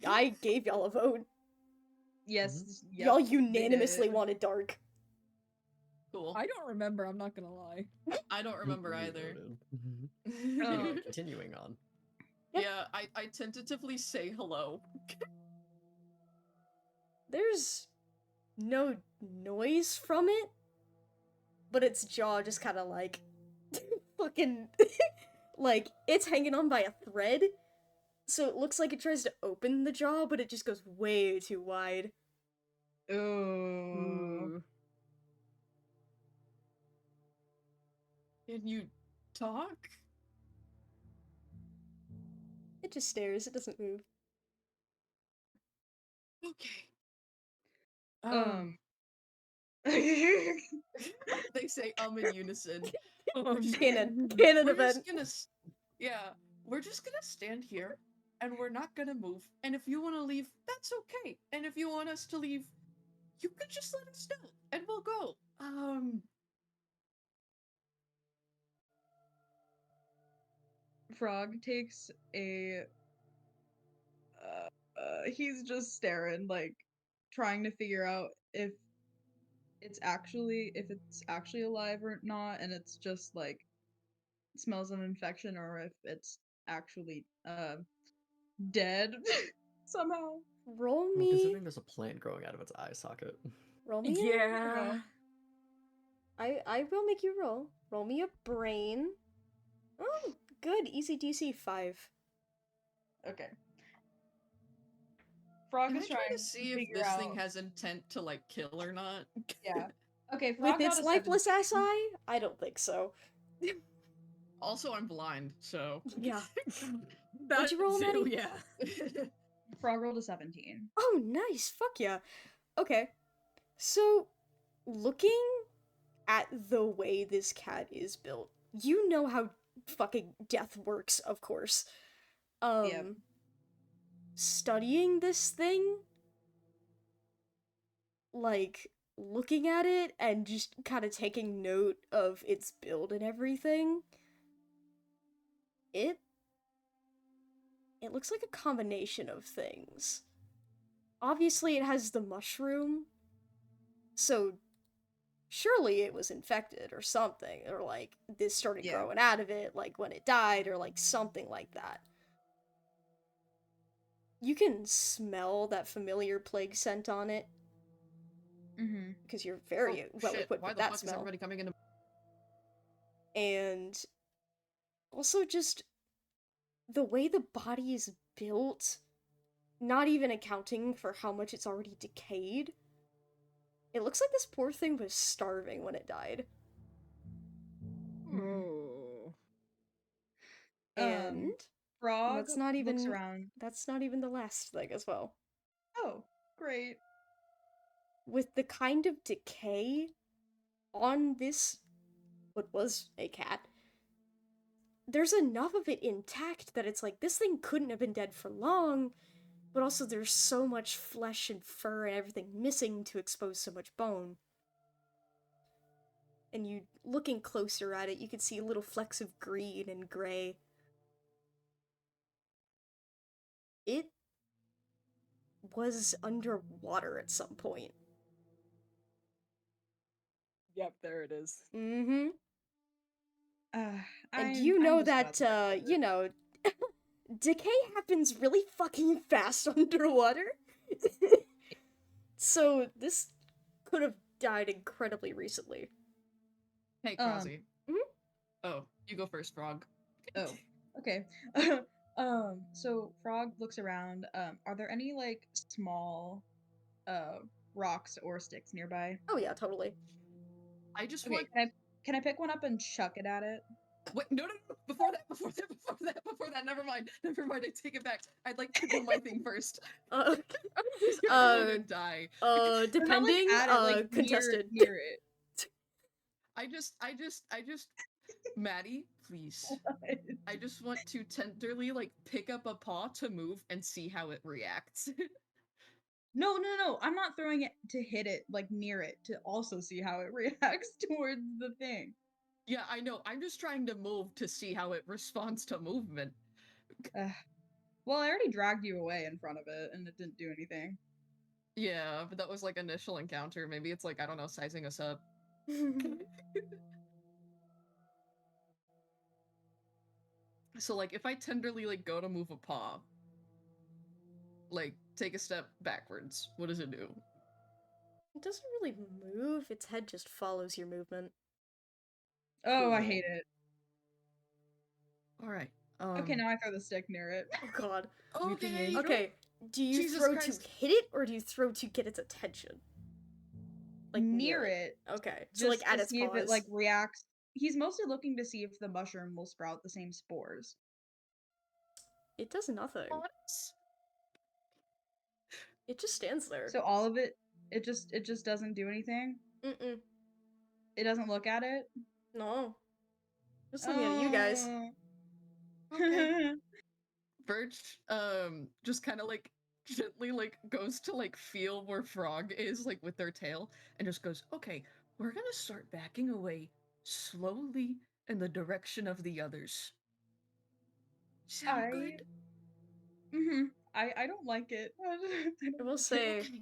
I gave y'all a vote. Yes, yep, Y'all they unanimously did. wanted dark. Cool. I don't remember, I'm not gonna lie. I don't remember We either. voted. Oh. Anyway, continuing on. Yep. Yeah, I tentatively say hello. There's no noise from it, but its jaw just kind of like fucking like it's hanging on by a thread. So it looks like it tries to open the jaw, but it just goes way too wide. Ooh. Can you talk? It just stares, it doesn't move. Okay. Um. They say in unison. Canon We're event. just gonna yeah, we're just gonna stand here and we're not gonna move. And if you want to leave, that's okay. And if you want us to leave, you could just let us know and we'll go. Frog takes a he's just staring, like trying to figure out if it's actually alive or not, and it's just like smells of infection, or if it's actually dead somehow. Roll Well, me. considering there's a plant growing out of its eye socket. Roll me. Yeah. I will make you roll. Roll me a brain. Oh, good. Easy DC 5. Okay. Frog Can I is try trying to see if figure this out. thing has intent to like kill or not? Yeah. Okay. Frog With got its a lifeless 17. ass eye? I don't think so. Also, I'm blind, so Yeah. That What'd you roll, too, Maddie? yeah. Frog rolled a 17. Oh, nice. Fuck yeah. Okay. So, looking at the way this cat is built, you know how fucking death works, of course. Yep. Studying this thing, like, looking at it and just kind of taking note of its build and everything, it looks like a combination of things. Obviously, it has the mushroom, so surely it was infected or something, or like this started Yeah. growing out of it, like when it died, or like something like that. You can smell that familiar plague scent on it Mm-hmm. because you're very well shit, equipped why with the that fuck is smell. everybody coming into And also just the way the body is built, not even accounting for how much it's already decayed. It looks like this poor thing was starving when it died. Oh. And Frog that's not looks even around. the last thing as well. Oh, great. With the kind of decay on this, what was a cat, there's enough of it intact that it's like, this thing couldn't have been dead for long, but also there's so much flesh and fur and everything missing to expose so much bone. And you, looking closer at it, you can see little flecks of green and gray. It was underwater at some point. Yep, there it is. Mm-hmm. And you know that, decay happens really fucking fast underwater. So this could have died incredibly recently. Hey, Krause. Mhm. Oh, you go first, Frog. Oh, okay. So Frog looks around. Are there any like small rocks or sticks nearby? Oh yeah, totally. I just Okay, want. can I pick one up and chuck it at it? Wait, no. Before that. Never mind. I take it back. I'd like to do my thing first. He's gonna die. Depending, Not, like, at it, like, contested. Near it. I just, Maddie, please. I just want to tenderly, like, pick up a paw to move and see how it reacts. No. I'm not throwing it to hit it, like, near it, to also see how it reacts towards the thing. Yeah, I know. I'm just trying to move to see how it responds to movement. Ugh. Well, I already dragged you away in front of it, and it didn't do anything. Yeah, but that was like initial encounter. Maybe it's like, I don't know, sizing us up. So like if I tenderly like go to move a paw, like take a step backwards, what does it do? It doesn't really move, its head just follows your movement. Oh, I Cool. hate it. All right. Okay, now I throw the stick near it. Oh god. Okay. Okay, do you Jesus throw Christ. to hit it, or do you throw to get its attention? Like near it. Okay, so Just like at to its see if it paws. like reacts. He's mostly looking to see if the mushroom will sprout the same spores. It does nothing. What? It just stands there. So all of it, it just doesn't do anything. Mm-mm. It doesn't look at it. No. Just looking at you guys. Okay. Birch just kind of like gently like goes to like feel where Frog is like with their tail and just goes, "Okay, we're going to start backing away slowly in the direction of the others." Sound good? I don't like it. I will say, Okay.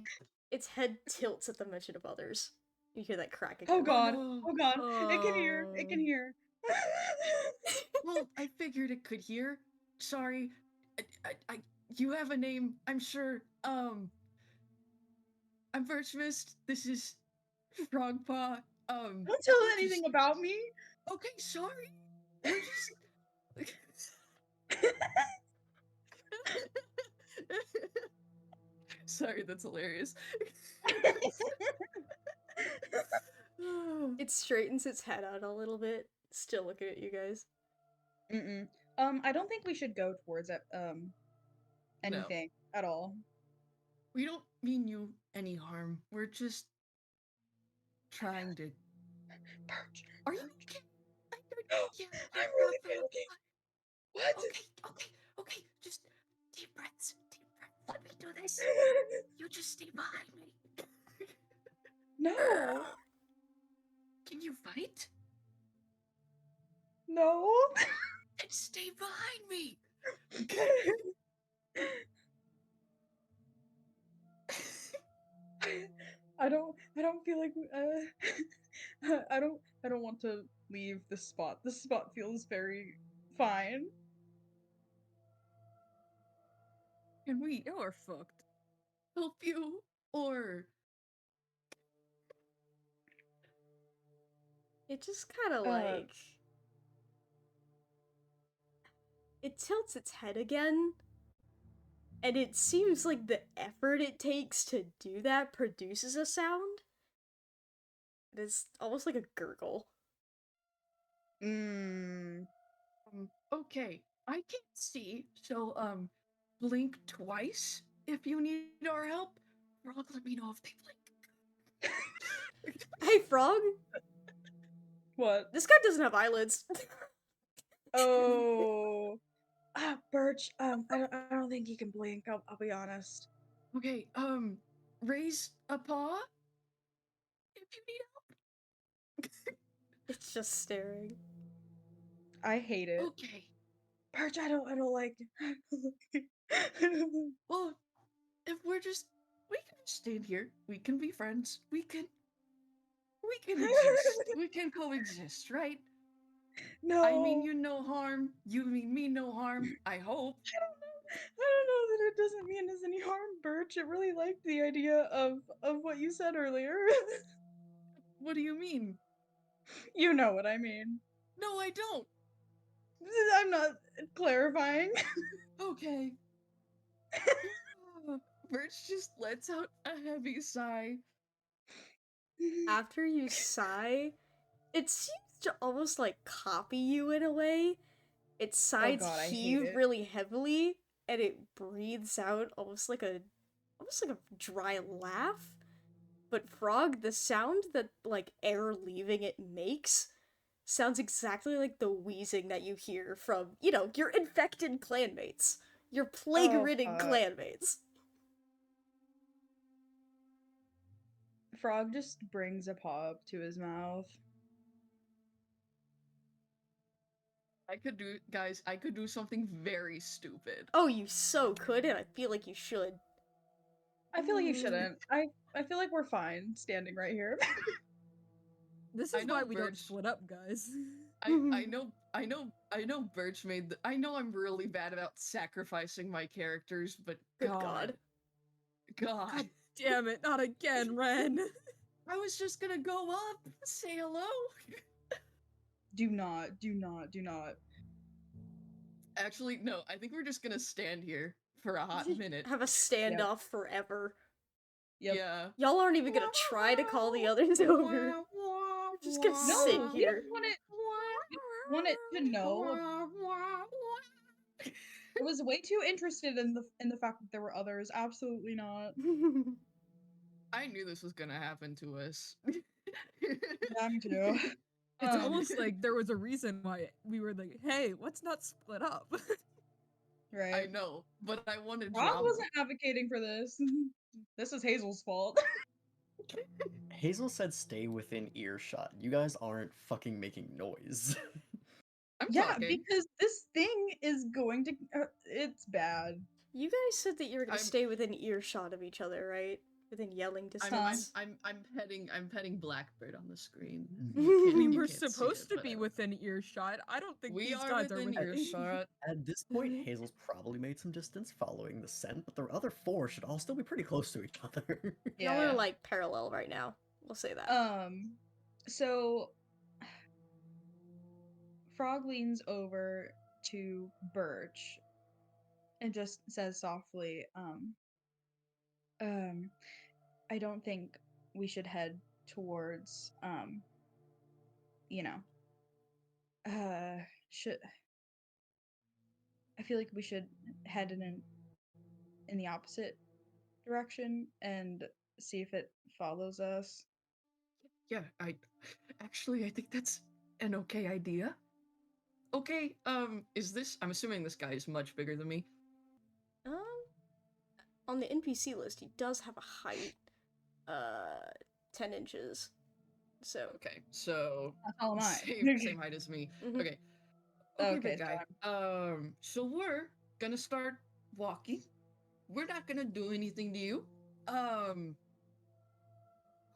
its head tilts at the mention of others. You hear that crack Oh again. god. no. Oh god. It can hear. It can hear. Well, I figured it could hear. Sorry. You have a name, I'm sure. I'm Birch Mist. This is Frogpaw. Don't tell anything about me. Okay, sorry. We're just. Sorry, that's hilarious. It straightens its head out a little bit, still looking at you guys. I don't think we should go towards it. Anything at all. We don't mean you any harm. We're just trying to. Birch. Are you okay? Yeah, I'm really panicking. What? Okay. Just deep breaths. Let me do this. You just stay behind me. No. Can you fight? No. Then stay behind me. I don't feel like I don't want to leave this spot. This spot feels very fine. Can we You're fucked. help you? Or It just kind of Uh, like. It tilts its head again, and it seems like the effort it takes to do that produces a sound. It's almost like a gurgle. okay, I can't see, so blink twice if you need our help. Frog, let me know if they blink. Hey, Frog! What? This guy doesn't have eyelids. Oh. Birch, I don't think he can blink, I'll be honest. Okay, raise a paw if you need help. It's just staring. I hate it. Okay. Birch, I don't like it. Well, if we can just stand here. We can be friends. We can exist. We can coexist, right? No. I mean you no harm. You mean me no harm. I hope. I don't know that it doesn't mean us any harm, Birch. It really liked the idea of what you said earlier. What do you mean? You know what I mean. No, I don't. I'm not clarifying. Okay. Birch just lets out a heavy sigh. After you sigh, it seems to almost like copy you in a way. Its sides God, I hate heave it. really heavily, and it breathes out almost like a dry laugh. But Frog, the sound that like air leaving it makes sounds exactly like the wheezing that you hear from, your infected clanmates. Your plague-ridden fuck. clanmates. Frog just brings a paw up to his mouth. I could do something very stupid. Oh, you so could, and I feel like you should. I feel like you shouldn't. I feel like we're fine standing right here. This I is know why we don't Birch- split up, guys. I know Birch made I know I'm really bad about sacrificing my characters, but Good God. God damn it, not again, Ren. I was just gonna go up, say hello. Do not, do not, do not. Actually, no, I think we're just gonna stand here for a hot minute. Have a standoff forever. Yep. Yeah. Y'all aren't even gonna try to call the others over. You're just gonna No, sit we here. want it to know. I was way too interested in the fact that there were others. Absolutely not. I knew this was gonna happen to us. Yeah, me too. It's almost like there was a reason why we were like, hey, let's not split up. Right. I know, but I wanted Rob drama. wasn't advocating for this. This is Hazel's fault. Hazel said stay within earshot. You guys aren't fucking making noise. I'm Yeah, talking. because this thing is going to. It's bad. You guys said that you were gonna I'm- stay within earshot of each other, right? Within yelling distance. I'm petting Blackbird on the screen. We You were can't see supposed it, to but be within earshot. I don't think We these are guys are within within earshot. At this point, Hazel's probably made some distance following the scent, but the other four should all still be pretty close to each other. Y'all are like parallel right now. We'll say that. So Frog leans over to Birch and just says softly, I don't think we should head towards, you know, should I feel like we should head in the opposite direction and see if it follows us. Yeah, I think that's an okay idea. Okay, I'm assuming this guy is much bigger than me. On the NPC list, he does have a height, 10 inches. So. Okay, so That's all am I. same height as me. Mhm. Okay. Okay, Okay, big guy. So we're gonna start walking. We're not gonna do anything to you.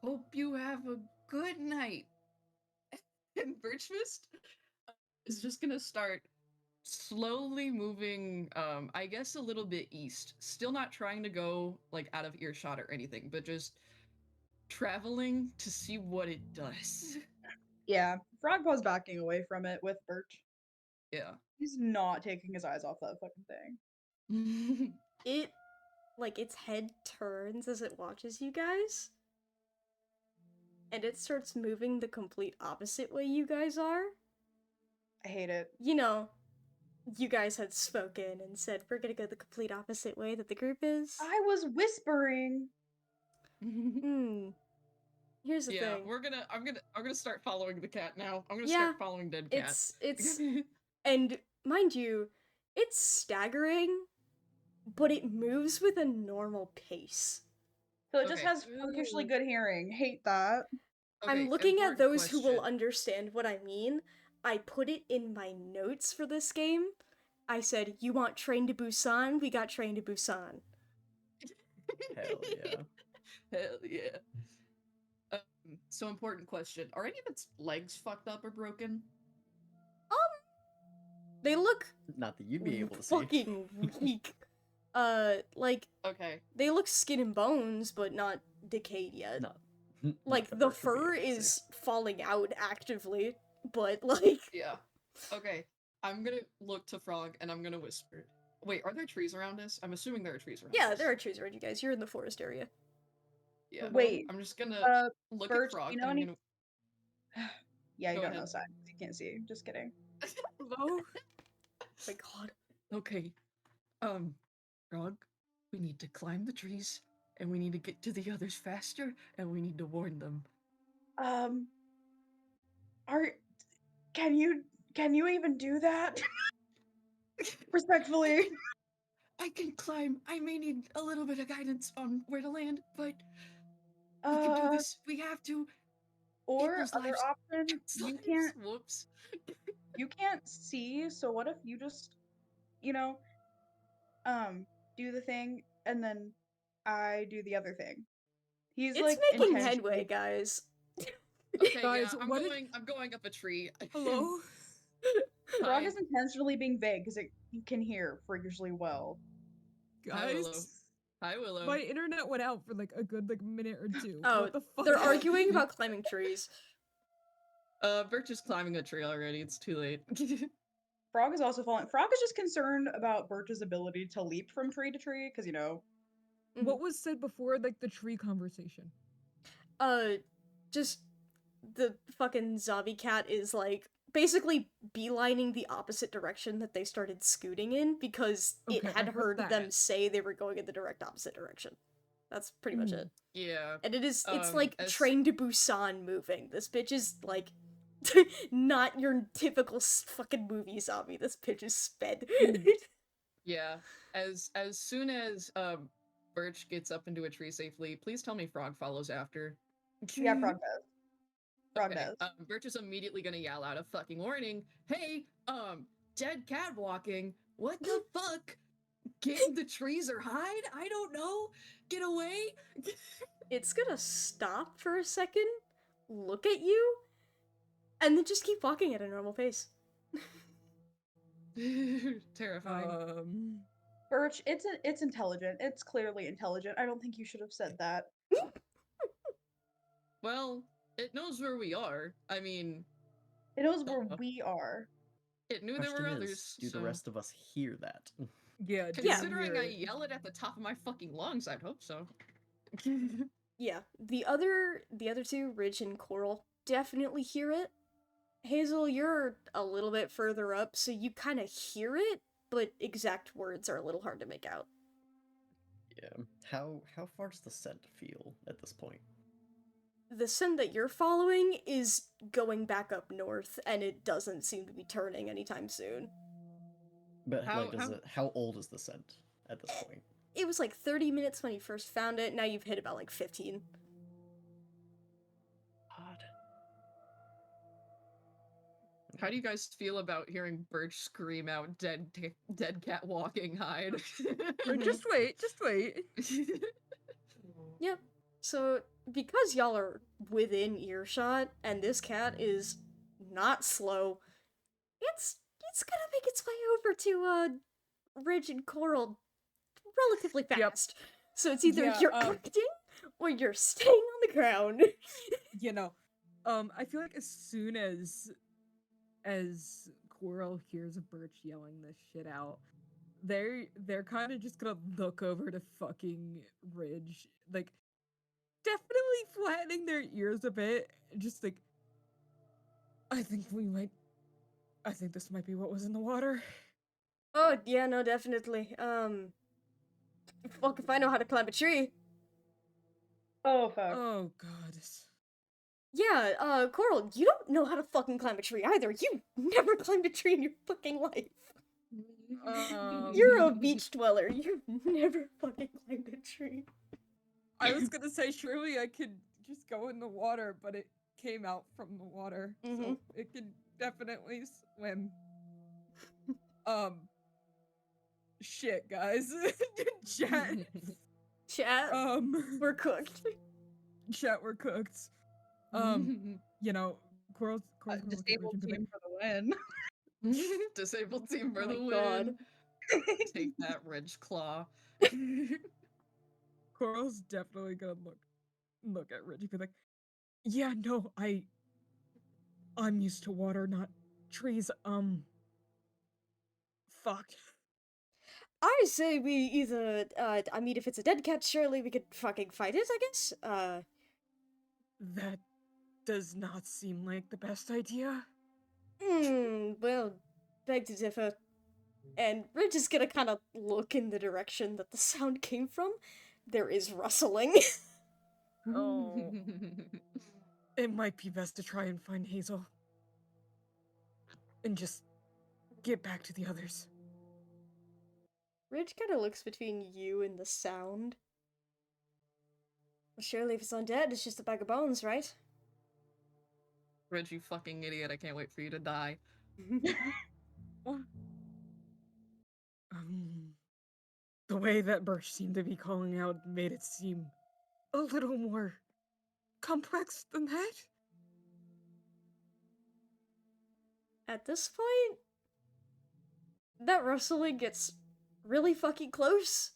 Hope you have a good night. And Birchmist is just gonna start slowly moving, I guess a little bit east. Still not trying to go like out of earshot or anything, but just traveling to see what it does. Yeah, Frogpaw's backing away from it with Birch. Yeah. He's not taking his eyes off that fucking thing. Its head turns as it watches you guys. And it starts moving the complete opposite way you guys are. I hate it. You know, you guys had spoken and said we're gonna go the complete opposite way that the group is. I was whispering. Here's the Yeah, thing. I'm gonna start following the cat now. I'm gonna Yeah, start following dead cat. It's and mind you, it's staggering, but it moves with a normal pace. So it just Okay. has freakishly good hearing. Hate that. I'm Okay, looking at important those who will question. understand what I mean. I put it in my notes for this game. I said, you want Train to Busan? We got Train to Busan. Hell yeah. Hell yeah. So important question. Are any of its legs fucked up or broken? They look Not that you'd be able to see. fucking weak. Like, Okay. they look skin and bones, but not decayed yet. Not, Like, not the Birch would be fur able to see. is falling out actively, but, like... Yeah. Okay. I'm gonna look to Frog and I'm gonna whisper. Wait, are there trees around us? I'm assuming there are trees around us. Yeah, there are trees around you guys. You're in the forest area. Yeah. Wait, I'm just gonna look Birch, at Frog you know and I'm any- gonna. Yeah, you Go don't know ahead. signs. You can't see. Just kidding. Hello? My god. Okay. Frog, we need to climb the trees and we need to get to the others faster and we need to warn them. Can you even do that? Respectfully. I can climb. I may need a little bit of guidance on where to land, but We can do this. We have to. Or People's other lives. option, Lives. Whoops. you can't see, so what if you just, you know, do the thing and then I do the other thing. He's It's like making headway, intentionally guys. Okay, Guys, yeah, I'm what did- going up a tree. Hello? Frog Hi. is intentionally being vague because it can hear freakishly well. Hi, Willow. Guys? Hi, Willow. My internet went out for like a good like minute or two. Oh, What the fuck? they're arguing about climbing trees. Birch is climbing a tree already. It's too late. Frog is also falling. Frog is just concerned about Birch's ability to leap from tree to tree because, you know, What was said before like the tree conversation? Just the fucking zombie cat is like basically beelining the opposite direction that they started scooting in because it Okay, had I heard heard them that. say they were going in the direct opposite direction. That's pretty much it. Yeah. And it's Um, like as- Train to Busan moving. This bitch is like not your typical fucking movie zombie. This bitch is sped. Yeah. As soon as Birch gets up into a tree safely, please tell me Frog follows after. yeah, Frog does. Frog Okay, does. Birch is immediately gonna yell out a fucking warning. Hey, dead cat walking. What the fuck? Get in the trees or hide? I don't know. Get away. It's gonna stop for a second, look at you, and then just keep walking at a normal pace. Terrifying. Birch, it's intelligent. It's clearly intelligent. I don't think you should have said that. Well, it knows where we are. I mean, It knows where we are. it knew there Question were is, others. do the so- rest of us hear that? Yeah, Considering I dear. yell it at the top of my fucking lungs, I'd hope so. Yeah, the other two, Ridge and Coral, definitely hear it. Hazel, you're a little bit further up, so you kind of hear it, but exact words are a little hard to make out. Yeah. How far does the scent feel at this point? The scent that you're following is going back up north, and it doesn't seem to be turning anytime soon. But How- like, how old is the scent at this point? It was like 30 minutes when you first found it, now you've hit about like 15. Odd. How do you guys feel about hearing Birch scream out dead cat walking, hide? Just wait, just wait. Yep. So, because y'all are within earshot, and this cat is not slow, it's gonna make its way over to, Ridge and Coral relatively Yep. fast. So it's either Yeah, you're acting, or you're staying on the ground. You know, I feel like as soon as Coral hears Birch yelling this shit out, they're kind of just gonna look over to fucking Ridge, like definitely flattening their ears a bit, just like I think this might be what was in the water. Oh, yeah, no, definitely. Fuck if I know how to climb a tree. Oh fuck. Oh god. Yeah, Coral, you don't know how to fucking climb a tree either. You never climbed a tree in your fucking life. You're a beach dweller. You've never fucking climbed a tree. I was gonna say surely I could just go in the water, but it came out from the water, so it could definitely swim. Shit, guys. Chat. Chat, we're cooked. Chat, we're cooked. You know, Coral's gonna look at Disabled Ridge and be team like, for the win. Disabled team for Oh the my win. God. Take that, Ridge Claw. Coral's definitely gonna look at Ridge and be like, yeah, no, I'm used to water, not trees. Fuck. I say we either, I mean, if it's a dead cat, surely we could fucking fight it, I guess? That does not seem like the best idea. Well, beg to differ. And Ridge is gonna kind of look in the direction that the sound came from. There is rustling. Oh. It might be best to try and find Hazel. And just get back to the others. Ridge kind of looks between you and the sound. Surely if it's undead, it's just a bag of bones, right? Ridge, you fucking idiot, I can't wait for you to die. The way that Birch seemed to be calling out made it seem a little more complex than that. At this point, that rustling gets really fucking close,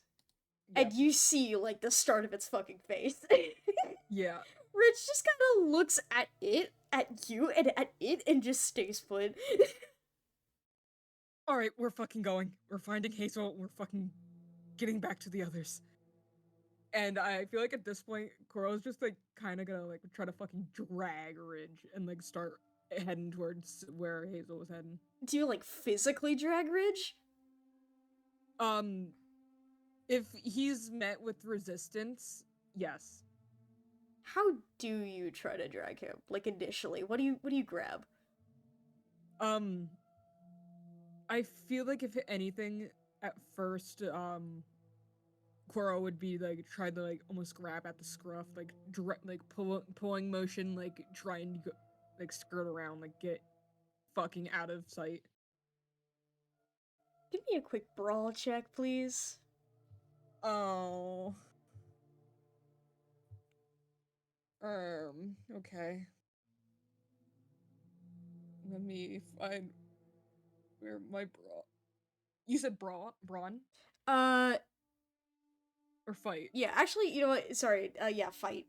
and you see, like, the start of its fucking face. Yeah. Rich just kind of looks at it, at you, and at it, and just stays put. Alright, we're fucking going. We're finding Hazel, we're fucking getting back to the others. And I feel like at this point, Coro's just like kind of gonna like try to fucking drag Ridge and like start heading towards where Hazel was heading. Do you, like, physically drag Ridge? If he's met with resistance, yes. How do you try to drag him? Like, initially, what do you grab? I feel like if anything, at first, Quoro would be like trying to like almost grab at the scruff, like pulling motion, like trying to go, like skirt around, like get fucking out of sight. Give me a quick brawl check, please. Oh. Okay. Let me find where my bra. You said brawn? Or fight? Yeah, actually, you know what? Sorry, yeah, fight.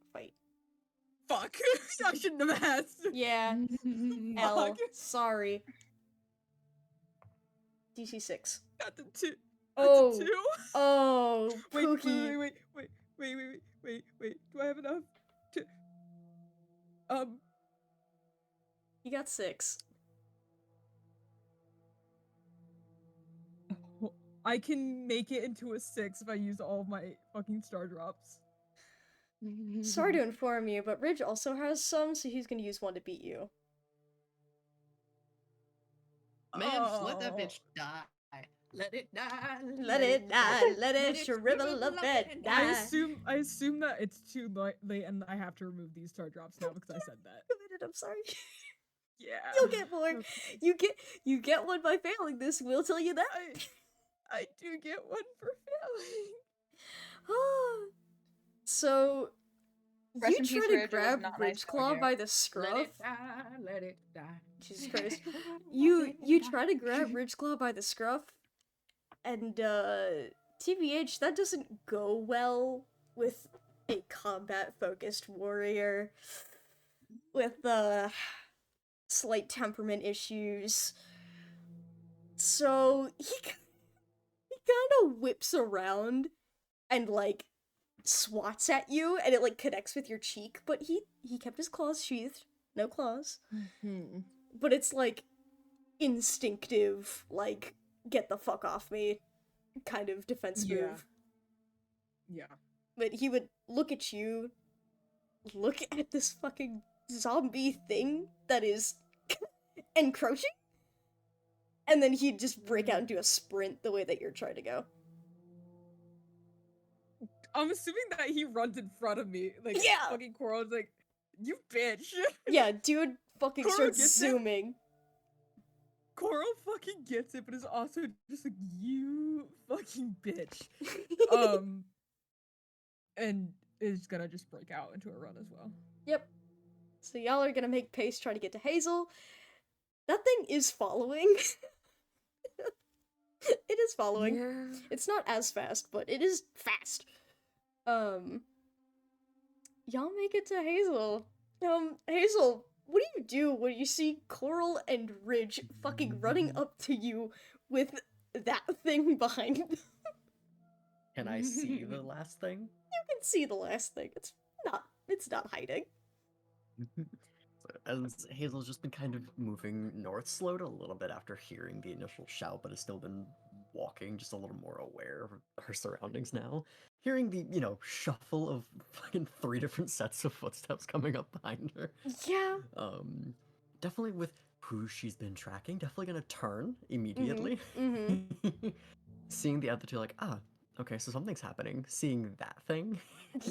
Fuck! I shouldn't have asked! Yeah, L, Fuck. sorry. DC 6. Got the 2. Oh. That's a 2? Oh, Wait, Pookie. wait. Do I have enough to... You got 6. I can make it into a 6 if I use all of my fucking star drops. Sorry to inform you, but Ridge also has some, so he's gonna use one to beat you. Man, just let that bitch die. Let it die. Let it die. Let it shrivel up and die. I assume that it's too late and I have to remove these star drops now because I said that. I'm sorry. Yeah. You'll get more. Okay. You get one by failing this, we'll tell you that. I do get one for failing. So Rest you in peace, try to Ridge, it was grab not nice Ridge knowing Claw you. by the scruff. Let it die. Jesus Christ. You try to grab Ridge Claw by the scruff, and TBH, that doesn't go well with a combat-focused warrior with slight temperament issues. So he kind of whips around and like swats at you, and it like connects with your cheek, but he kept his claws sheathed. No claws. But it's like instinctive, like, get the fuck off me kind of defense move. Yeah. But he would look at you, look at this fucking zombie thing that is encroaching, and then he'd just break out into a sprint the way that you're trying to go. I'm assuming that he runs in front of me. Like, Yeah. fucking Quoro's like, you bitch. Yeah, dude fucking Koro starts gets it? zooming. Quoro fucking gets it, but is also just like, you fucking bitch. And is gonna just break out into a run as well. Yep. So y'all are gonna make pace trying to get to Hazel. That thing is following. It is following. Yeah. It's not as fast, but it is fast. Y'all make it to Hazel. Hazel, what do you do when you see Coral and Ridge fucking running up to you with that thing behind them? Can I see the last thing? You can see the last thing. It's not hiding. As Hazel's just been kind of moving north, slowed a little bit after hearing the initial shout, but has still been walking, just a little more aware of her surroundings now. Hearing the, shuffle of fucking 3 different sets of footsteps coming up behind her. Yeah. Definitely with who she's been tracking, definitely gonna turn immediately. Seeing the other two, like, okay, so something's happening. Seeing that thing.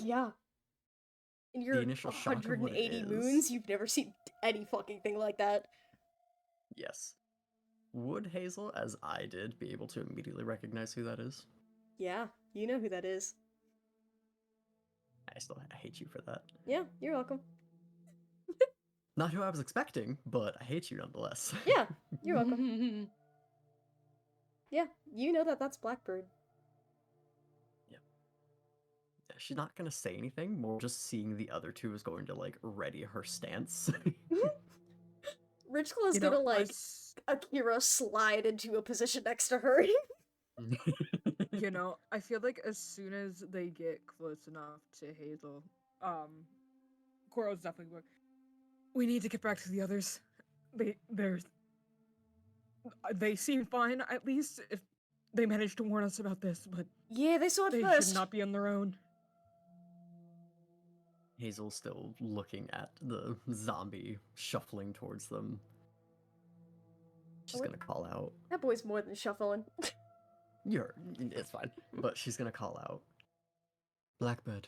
Yeah. In The your initial shock of what it 180 is. moons, you've never seen any fucking thing like that. Yes. Would Hazel, as I did, be able to immediately recognize who that is? Yeah, you know who that is. I hate you for that. Yeah, you're welcome. Not who I was expecting, but I hate you nonetheless. Yeah, you're welcome. Yeah, you know that that's Blackbird. She's not gonna say anything, more just seeing the other two is going to, like, ready her stance. Richclaw's You know, gonna, like, Akira slide into a position next to her. you know, I feel like as soon as they get close enough to Hazel, Koro's definitely going, we need to get back to the others. They seem fine, at least if they managed to warn us about this, but Yeah, they saw it they first. should not be on their own. Hazel's still looking at the zombie shuffling towards them. She's gonna call out. That boy's more than shuffling. It's fine. But she's gonna call out. Blackbird.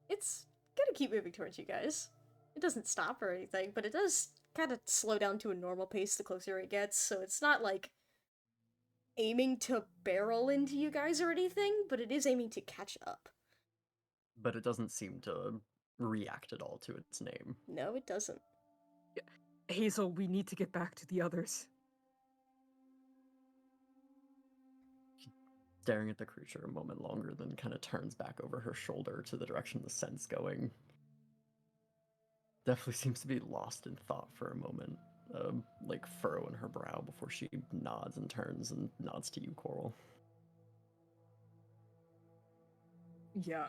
It's gonna keep moving towards you guys. It doesn't stop or anything, but it does kind of slow down to a normal pace the closer it gets, so it's not like aiming to barrel into you guys or anything, but it is aiming to catch up. But it doesn't seem to react at all to its name. No, it doesn't. Hazel, we need to get back to the others. Staring at the creature a moment longer, then kind of turns back over her shoulder to the direction the scent's going. Definitely seems to be lost in thought for a moment. Like furrow in her brow before she nods and turns and nods to you, Coral. Yeah,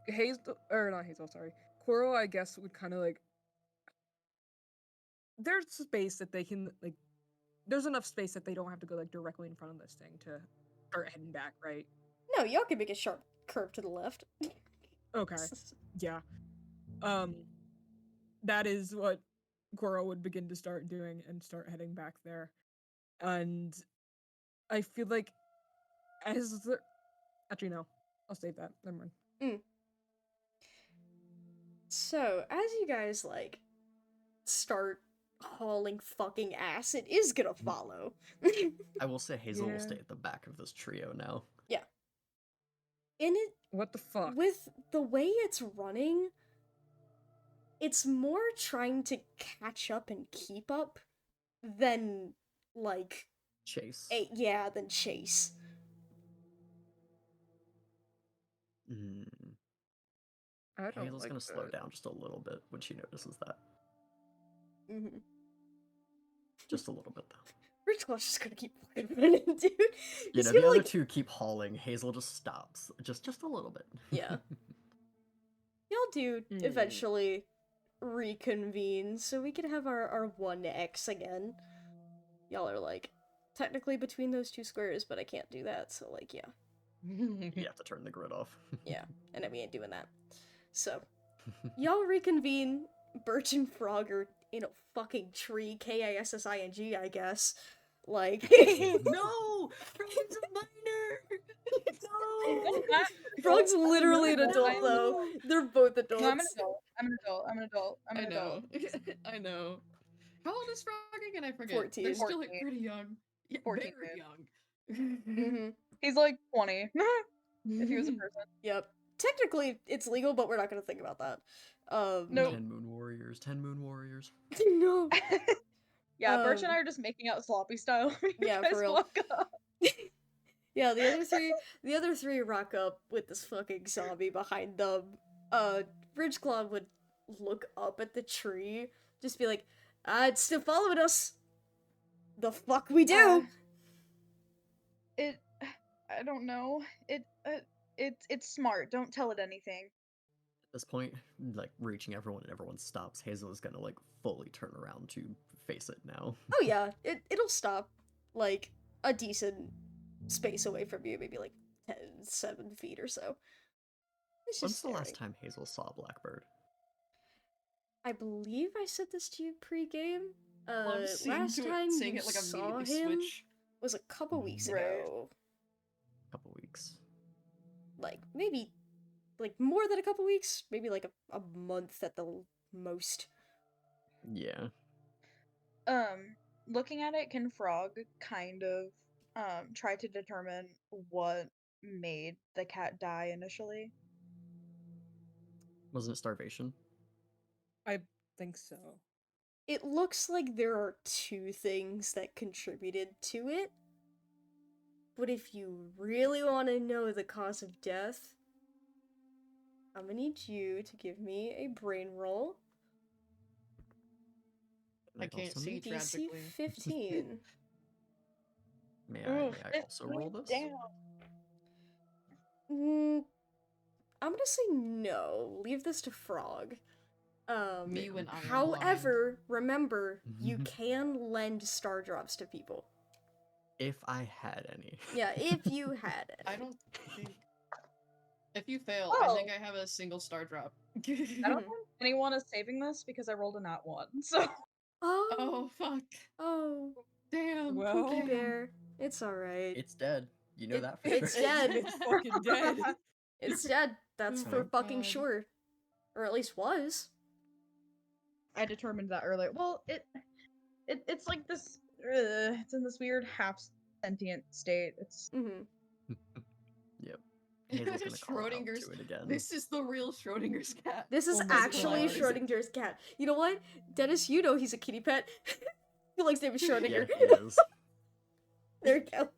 Hazel, or not Hazel, sorry. Koro, I guess, would kind of like. There's space that they can, like. There's enough space that they don't have to go, like, directly in front of this thing to start heading back, right? No, y'all can make a sharp curve to the left. Okay. Yeah. That is what Koro would begin to start doing and start heading back there. And I feel like as the... Actually, no. I'll save that. Never mind. So, as you guys, like, start hauling fucking ass, it is gonna follow. I will say Hazel will Yeah. stay at the back of this trio now. Yeah. And it, What the fuck? with the way it's running, it's more trying to catch up and keep up than, like, Chase. than chase. Mm. I don't Hazel's like gonna slow that. down just a little bit when she notices that. Mm-hmm. Just a little bit, though. Richclaw's just gonna keep fucking running, dude. You He's know, gonna, the other like, two keep hauling. Hazel just stops. Just a little bit. Yeah. Y'all do eventually reconvene, so we can have our 1x again. Y'all are, like, technically between those two squares, but I can't do that, so, like, yeah. You have to turn the grid off. Yeah, and we ain't doing that. So, y'all reconvene. Birch and Frog are in a fucking tree, K-I-S-S-I-N-G, I guess. Like... No! Frog's a minor! No! Frog's literally an adult, though. They're both adults. No, I'm an adult. I'm an adult. I'm an adult. I'm an I know. adult. I know. How old is Frog again? I forget. 14. They're still like 14. pretty young. Yeah, 14, very dude. young. Mm-hmm. He's like 20. If he was a person. Yep. Technically, it's legal, but we're not gonna think about that. Nope. 10 moon warriors. 10 moon warriors. No. Yeah, Birch and I are just making out sloppy style when you Yeah, guys for real. walk up. Yeah, the other three rock up with this fucking zombie behind them. Ridgeclaw would look up at the tree, just be like, it's still following us. The fuck we do? I don't know. It's smart. Don't tell it anything. At this point, like, reaching everyone and everyone stops, Hazel is gonna, like, fully turn around to face it now. Oh yeah, it'll stop, like, a decent space away from you, maybe like 7 feet or so. It's When's just the last staring. time Hazel saw Blackbird? I believe I said this to you pre-game. Love Last time seeing you it like saw immediately him switch. was a couple weeks Right. ago. Couple weeks. like maybe like more than a couple weeks, maybe like a month at the most. Yeah. Looking at it, can Frog kind of try to determine what made the cat die initially? Wasn't it starvation? I think so. It looks like there are two things that contributed to it. But if you really want to know the cause of death, I'm gonna need you to give me a brain roll. I can't see DC tragically. 15. May Oof, I it's also roll this? down. I'm gonna say no. Leave this to Frog. Me when I am However, remember, you can lend star drops to people. If I had any. Yeah, if you had it. I don't think. If you fail, I think I have a single star drop. I don't think anyone is saving this because I rolled a nat 1, so... Oh, Oh fuck! oh, Damn. Well, Pookie damn. Bear. It's alright. It's dead. You know that for it's sure. dead. It's fucking dead. It's dead. That's Oh for my fucking God. sure. Or at least was. I determined that earlier. Well, it's like this. It's in this weird half sentient state. It's Mm-hmm. Yep. Hazel's gonna call out Schrodinger's. to it again. This is the real Schrodinger's cat. This is Oh my actually God. Schrodinger's cat. You know what? Dennis, you know he's a kitty pet. He likes name is Yeah, Schrodinger. he is. There you go.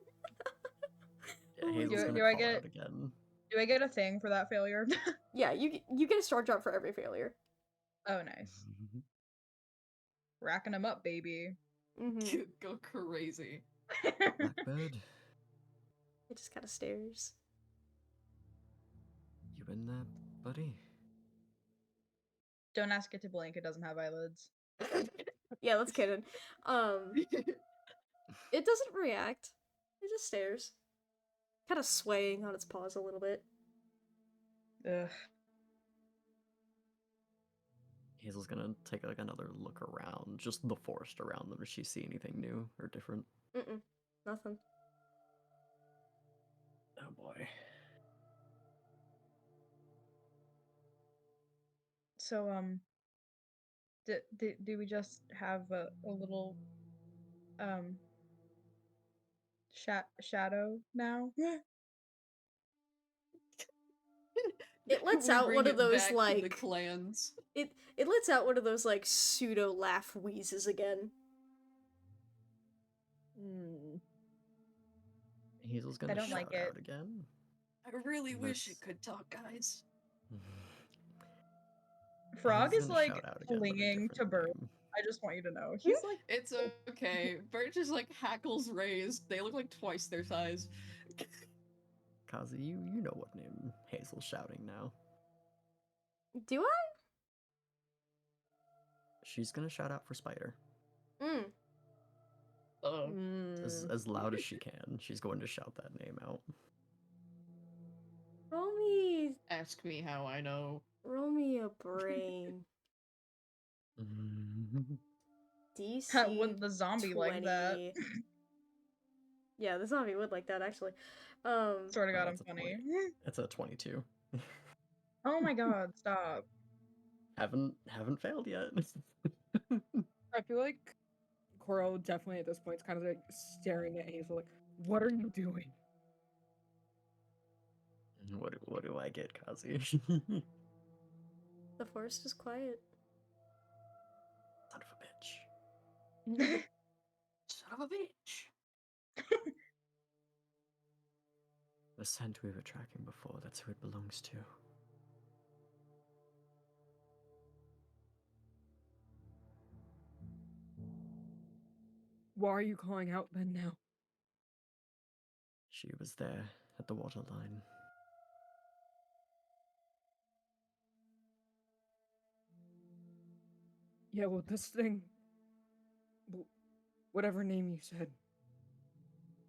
Yeah, Hazel's Do- gonna do I call get- out again. Do I get a thing for that failure? Yeah, you get a star drop for every failure. Oh, nice. Racking them up, baby. Mm-hmm. Go crazy. Blackbird, It just kind of stares. you in there, buddy? Don't ask it to blink. It doesn't have eyelids. Yeah, that's canon. It doesn't react. It just stares. Kind of swaying on its paws a little bit. Ugh. Hazel's gonna take like another look around, just the forest around them. Does she see anything new or different? Mm-mm. Nothing. Oh boy. So, do we just have a little, shadow now? It lets We out bring one of it those back to the like clans. it lets out one of those like pseudo laugh wheezes again. Hazel's gonna don't shout like it. out again. I really wish it Let's- could talk, guys. Frog Hazel's is gonna like shout out again, but a clinging to different Bird. name. I just want you to know. He's like, It's okay. Birch's like hackles raised. They look like twice their size. Kazi, you know what name Hazel's shouting now. Do I? She's gonna shout out for Spider. Mm. As loud as she can. She's going to shout that name out. Ask me how I know. Roll me a brain. DC wouldn't the zombie 20. like that? Yeah, the zombie would like that actually. Sort of got him that's a funny. It's a 22. Oh my god, stop. Haven't failed yet. I feel like Coral definitely at this point is kind of like staring at Hazel like, what are you doing? What do I get, Kazi? The forest is quiet. Son of a bitch. Son of a bitch. The scent we were tracking before, that's who it belongs to. Why are you calling out then now? She was there at the waterline. Yeah, well, this thing, whatever name you said,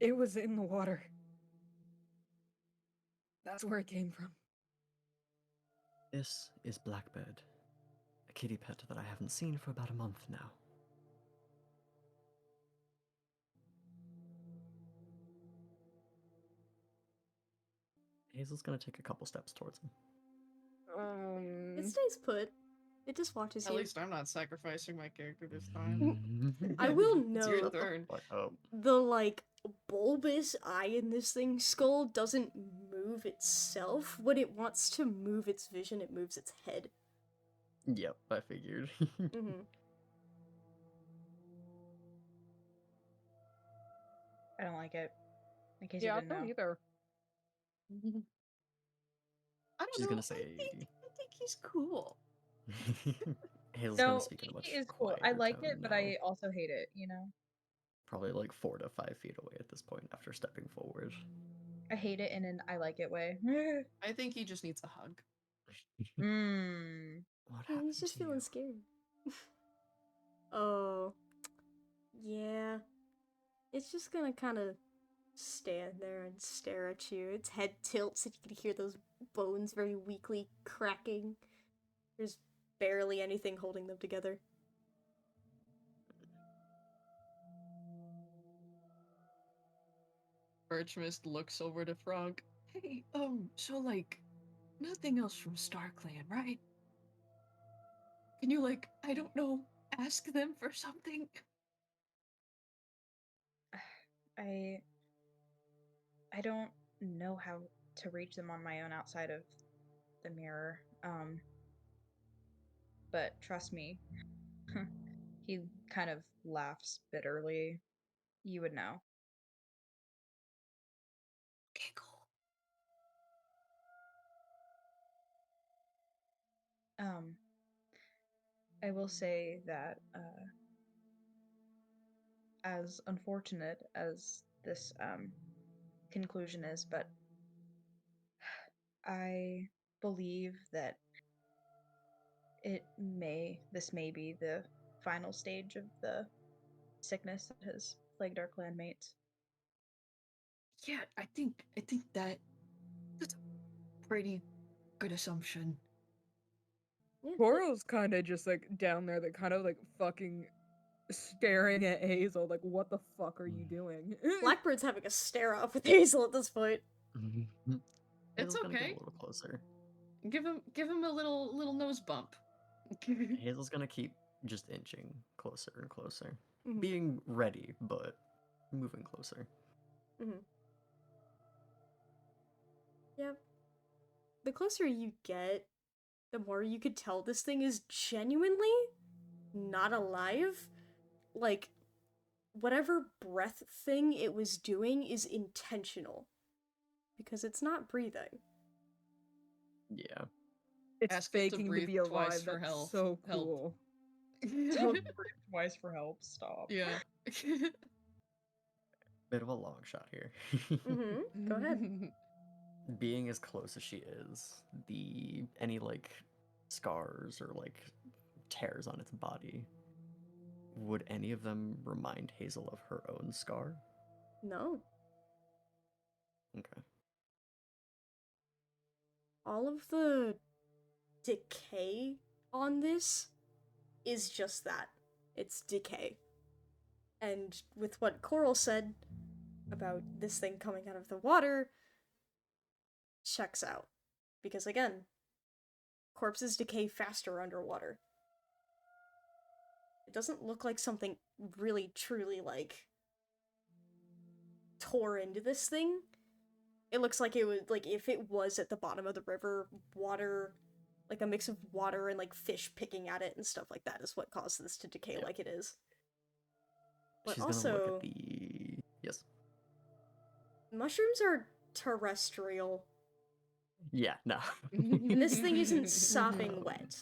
it was in the water. That's where it came from. This is Blackbird, a kitty pet that I haven't seen for about a month now. Hazel's gonna take a couple steps towards him. It stays put. It just watches At you. least I'm not sacrificing my character this time. I will It's your note turn. Like, oh. the like bulbous eye in this thing's skull doesn't move itself. When it wants to move its vision, it moves its head. Yep, I figured. Mm-hmm. I don't like it. In case Yeah, I you didn't don't know. either. I don't She's know. gonna I say. think he's cool. Hazel's gonna No, speak in a much he is cool. quieter I like tone it, but now. I also hate it, you know? Probably like 4 to 5 feet away at this point after stepping forward. I hate it in an I like it way. I think he just needs a hug. Mmm. What Yeah, happened he's just to feeling you? scared. Oh, yeah. It's just gonna kind of stand there and stare at you. Its head tilts, and you can hear those bones very weakly cracking. There's barely anything holding them together. Birchmist looks over to Frog. Hey, so like, nothing else from StarClan, right? Can you like, I don't know, ask them for something? I don't know how to reach them on my own outside of the mirror. But trust me, he kind of laughs bitterly. You would know. Okay, cool. I will say that as unfortunate as this conclusion is, but I believe that this may be the final stage of the sickness that has plagued our clanmates. Yeah, I think that's a pretty good assumption. Yeah, Coro's kind of just like down there, that kind of like fucking staring at Hazel, like, what the fuck are you doing? Blackbird's having a stare off with Hazel at this point. It's Hazel's gonna get okay. a little closer. Give him a little nose bump. Hazel's gonna keep just inching closer and closer. Mhm. Being ready, but moving closer. Mm-hmm. Yep. The closer you get, the more you could tell this thing is genuinely not alive. Like, whatever breath thing it was doing is intentional. Because it's not breathing. Yeah. It's Ask it to faking to breathe be twice alive. for That's help. so Help. cool. Don't breathe twice for help. Stop. Yeah. Bit of a long shot here. Mm-hmm. Go ahead. Being as close as she is, any like scars or like tears on its body, would any of them remind Hazel of her own scar? No. Okay. All of the decay on this is just that. It's decay. And with what Coral said about this thing coming out of the water, checks out. Because again, corpses decay faster underwater. It doesn't look like something really truly like tore into this thing. It looks like it would, like, if it was at the bottom of the river, water, like a mix of water and like fish picking at it and stuff like that is what caused this to decay like it is. But She's also, gonna look at the yes. mushrooms are terrestrial, Yeah, no. and this thing isn't sopping wet.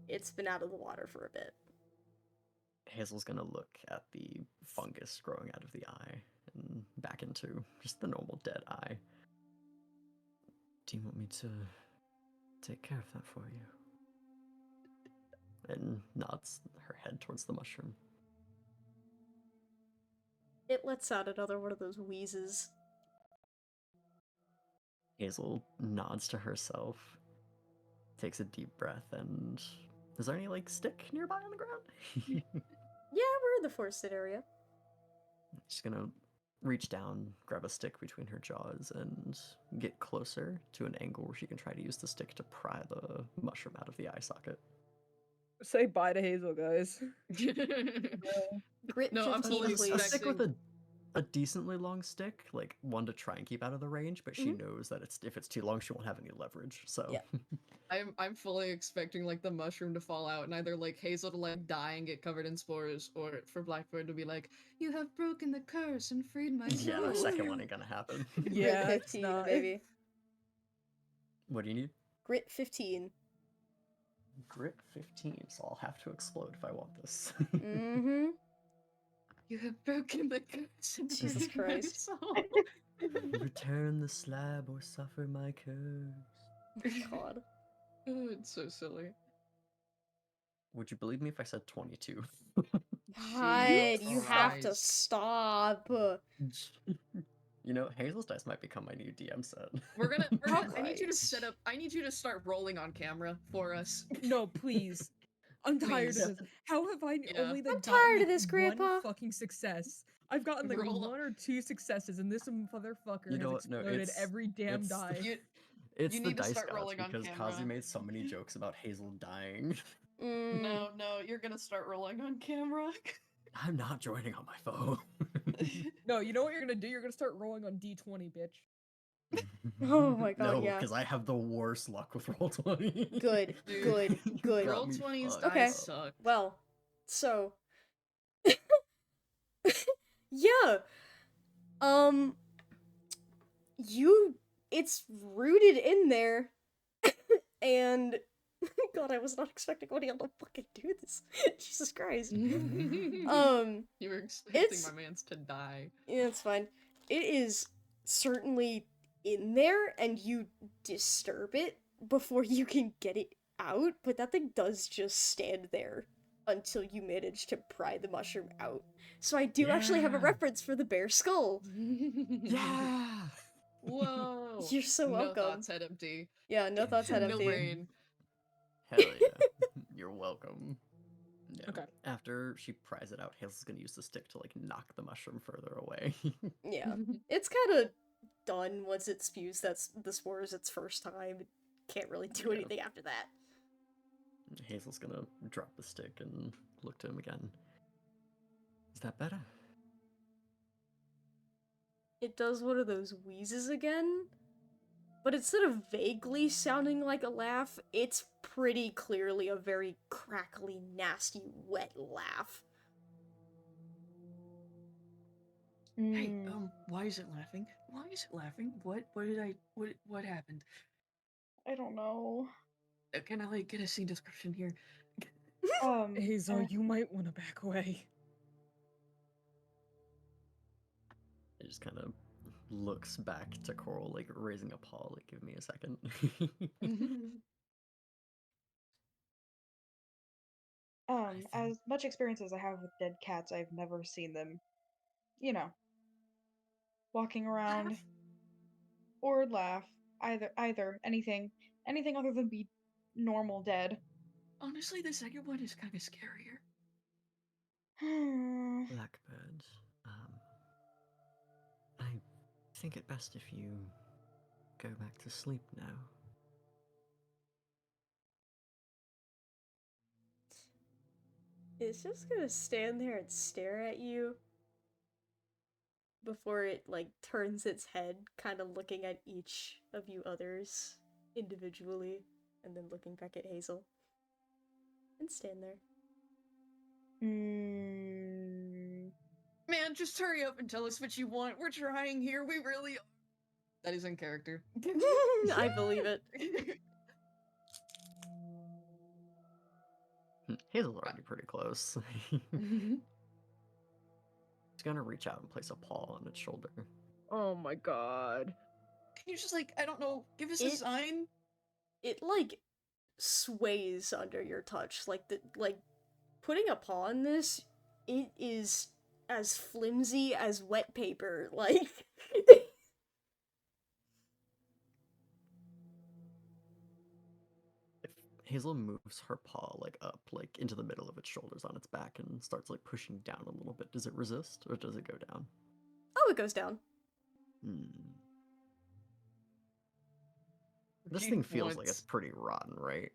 It's been out of the water for a bit. Hazel's gonna look at the fungus growing out of the eye and back into just the normal dead eye. Do you want me to take care of that for you? And nods her head towards the mushroom. It lets out another one of those wheezes. Hazel nods to herself, takes a deep breath, and is there any like stick nearby on the ground? Yeah, we're in the forested area. She's gonna reach down, grab a stick between her jaws, and get closer to an angle where she can try to use the stick to pry the mushroom out of the eye socket. Say bye to Hazel, guys. Grit No, I'm 15, fully A please. stick with expecting. a decently long stick, like one to try and keep out of the range, but she knows that if it's too long, she won't have any leverage. So Yeah. I'm fully expecting like the mushroom to fall out and either like Hazel to like die and get covered in spores, or for Blackbird to be like, "You have broken the curse and freed my soul." yeah, that second one ain't gonna happen. Grit Yeah, it's 15, not. baby. What do you need? Grit 15. Grit 15, so I'll have to explode if I want this. Mm-hmm. You have broken the curse and Jesus freed my Christ. soul. Return the slab or suffer my curse. God. Oh, it's so silly. Would you believe me if I said 22? God, you have to Christ. stop. You know, Hazel's dice might become my new DM set. I need you to set Christ. up, I need you to start rolling on camera for us. No, please. I'm tired Please. of this. How have I Yeah. only like I'm gotten tired like of this, Grandpa. one fucking success? I've gotten like Roll- 1 or 2 successes, and this motherfucker You know has what? No, exploded it's every damn it's die. You, it's you the need to dice start gods rolling on because camera. Kazi made so many jokes about Hazel dying. Mm. No, you're gonna start rolling on camera. I'm not joining on my phone. No, you know what you're gonna do? You're gonna start rolling on D20, bitch. Oh my God, No, yeah. because I have the worst luck with roll 20. Good, Dude, good, You good. got Roll me 20's fucked Okay. dice up. suck. Well, so yeah. You it's rooted in there. And God, I was not expecting Woody to fucking do this. Jesus Christ. You were expecting it's- my mans to die. Yeah, it's fine. It is certainly in there, and you disturb it before you can get it out, but that thing does just stand there until you manage to pry the mushroom out. So I do actually have a Yeah. reference for the bear skull. Yeah! Whoa. You're so No welcome. thoughts, head empty. Yeah, no thoughts head No empty. brain. Hell yeah. You're welcome. Yeah. Okay. After she pries it out, Hazel's gonna use the stick to like knock the mushroom further away. Yeah. It's kind of done once it spews that's the spores its first time. It can't really do Yeah. anything after that. Hazel's gonna drop the stick and look to him again. Is that better? It does one of those wheezes again, but instead of vaguely sounding like a laugh, it's pretty clearly a very crackly, nasty, wet laugh. Hey, Mm, why is it laughing? Why is it laughing? What happened? I don't know. Can I like get a scene description here? Hazel, you might want to back away. It just kind of looks back to Coral, like raising a paw, like, give me a second. As much experience as I have with dead cats, I've never seen them, you know, walking around Laugh? or laugh. Either anything other than be normal dead. Honestly, the second one is kind of scarier. Blackbird, I think it best if you go back to sleep now. It's just gonna stand there and stare at you before it, like, turns its head, kind of looking at each of you others individually, and then looking back at Hazel. And stand there. Man, just hurry up and tell us what you want. We're trying here. We really are. That is in character. I believe it. Hazel's already pretty close. He's gonna reach out and place a paw on its shoulder. Oh my god. Can you just like, I don't know, give us a It- sign? It, like, sways under your touch. Like, putting a paw on this, it is as flimsy as wet paper. Like, If Hazel moves her paw like up, like into the middle of its shoulders on its back and starts like pushing down a little bit, does it resist or does it go down? oh, it goes down. Hmm. This Breathe thing feels like it's once. pretty rotten, right?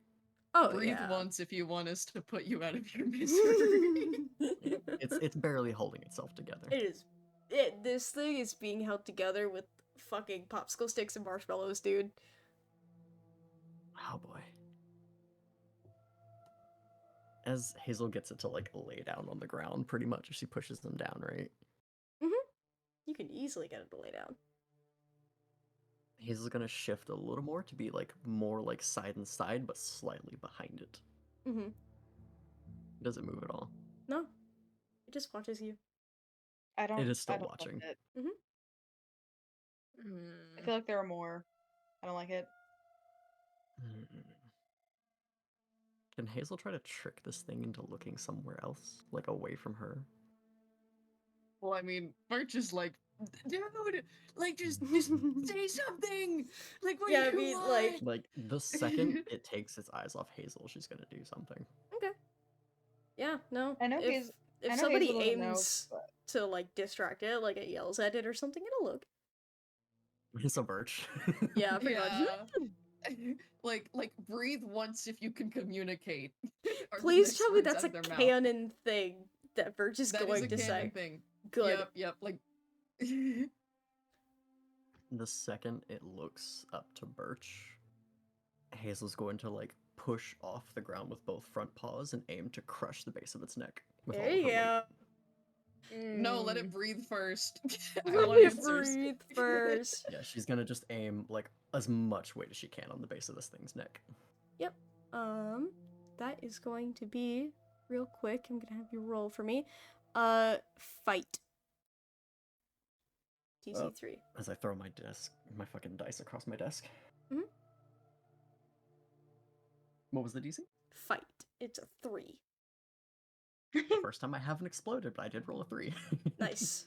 Oh Breathe yeah. once if you want us to put you out of your misery. It's barely holding itself together. It is. This thing is being held together with fucking popsicle sticks and marshmallows, dude. Oh boy. As Hazel gets it to like lay down on the ground, pretty much, as she pushes them down, right? You can easily get it to lay down. Hazel's gonna shift a little more to be like more like side and side, but slightly behind it. Mm-hmm. Does it move at all? No. It just watches you. I don't. It is still I don't watching. Like it. I Mm. feel like there are more. I don't like it. Can Hazel try to trick this thing into looking somewhere else, like away from her? Well, I mean, Birch is like, dude, like just say something. Like, what Yeah, I do you mean, want? Like the second it takes its eyes off Hazel, she's gonna do something. Okay. Yeah, no. I know If I know somebody Hazel doesn't know, aims but to like distract it, like it yells at it or something, it'll look. It's a birch. Yeah, pretty much. Yeah. like breathe once if you can communicate. are the Please next tell me words that's out a of their mouth. canon thing that Verge is That is going a to canon say. thing. Good. Yep, like The second it looks up to Birch, Hazel's going to like push off the ground with both front paws and aim to crush the base of its neck with all There of you her weight. go. no, let it breathe first. I Let want me answers. breathe first. Yeah, she's gonna just aim like as much weight as she can on the base of this thing's neck. Yep. That is going to be real quick. I'm gonna have you roll for me. Fight. DC3. As I throw my fucking dice across my desk. Mhm. What was the DC? Fight. It's a 3. First time I haven't exploded, but I did roll a 3. Nice.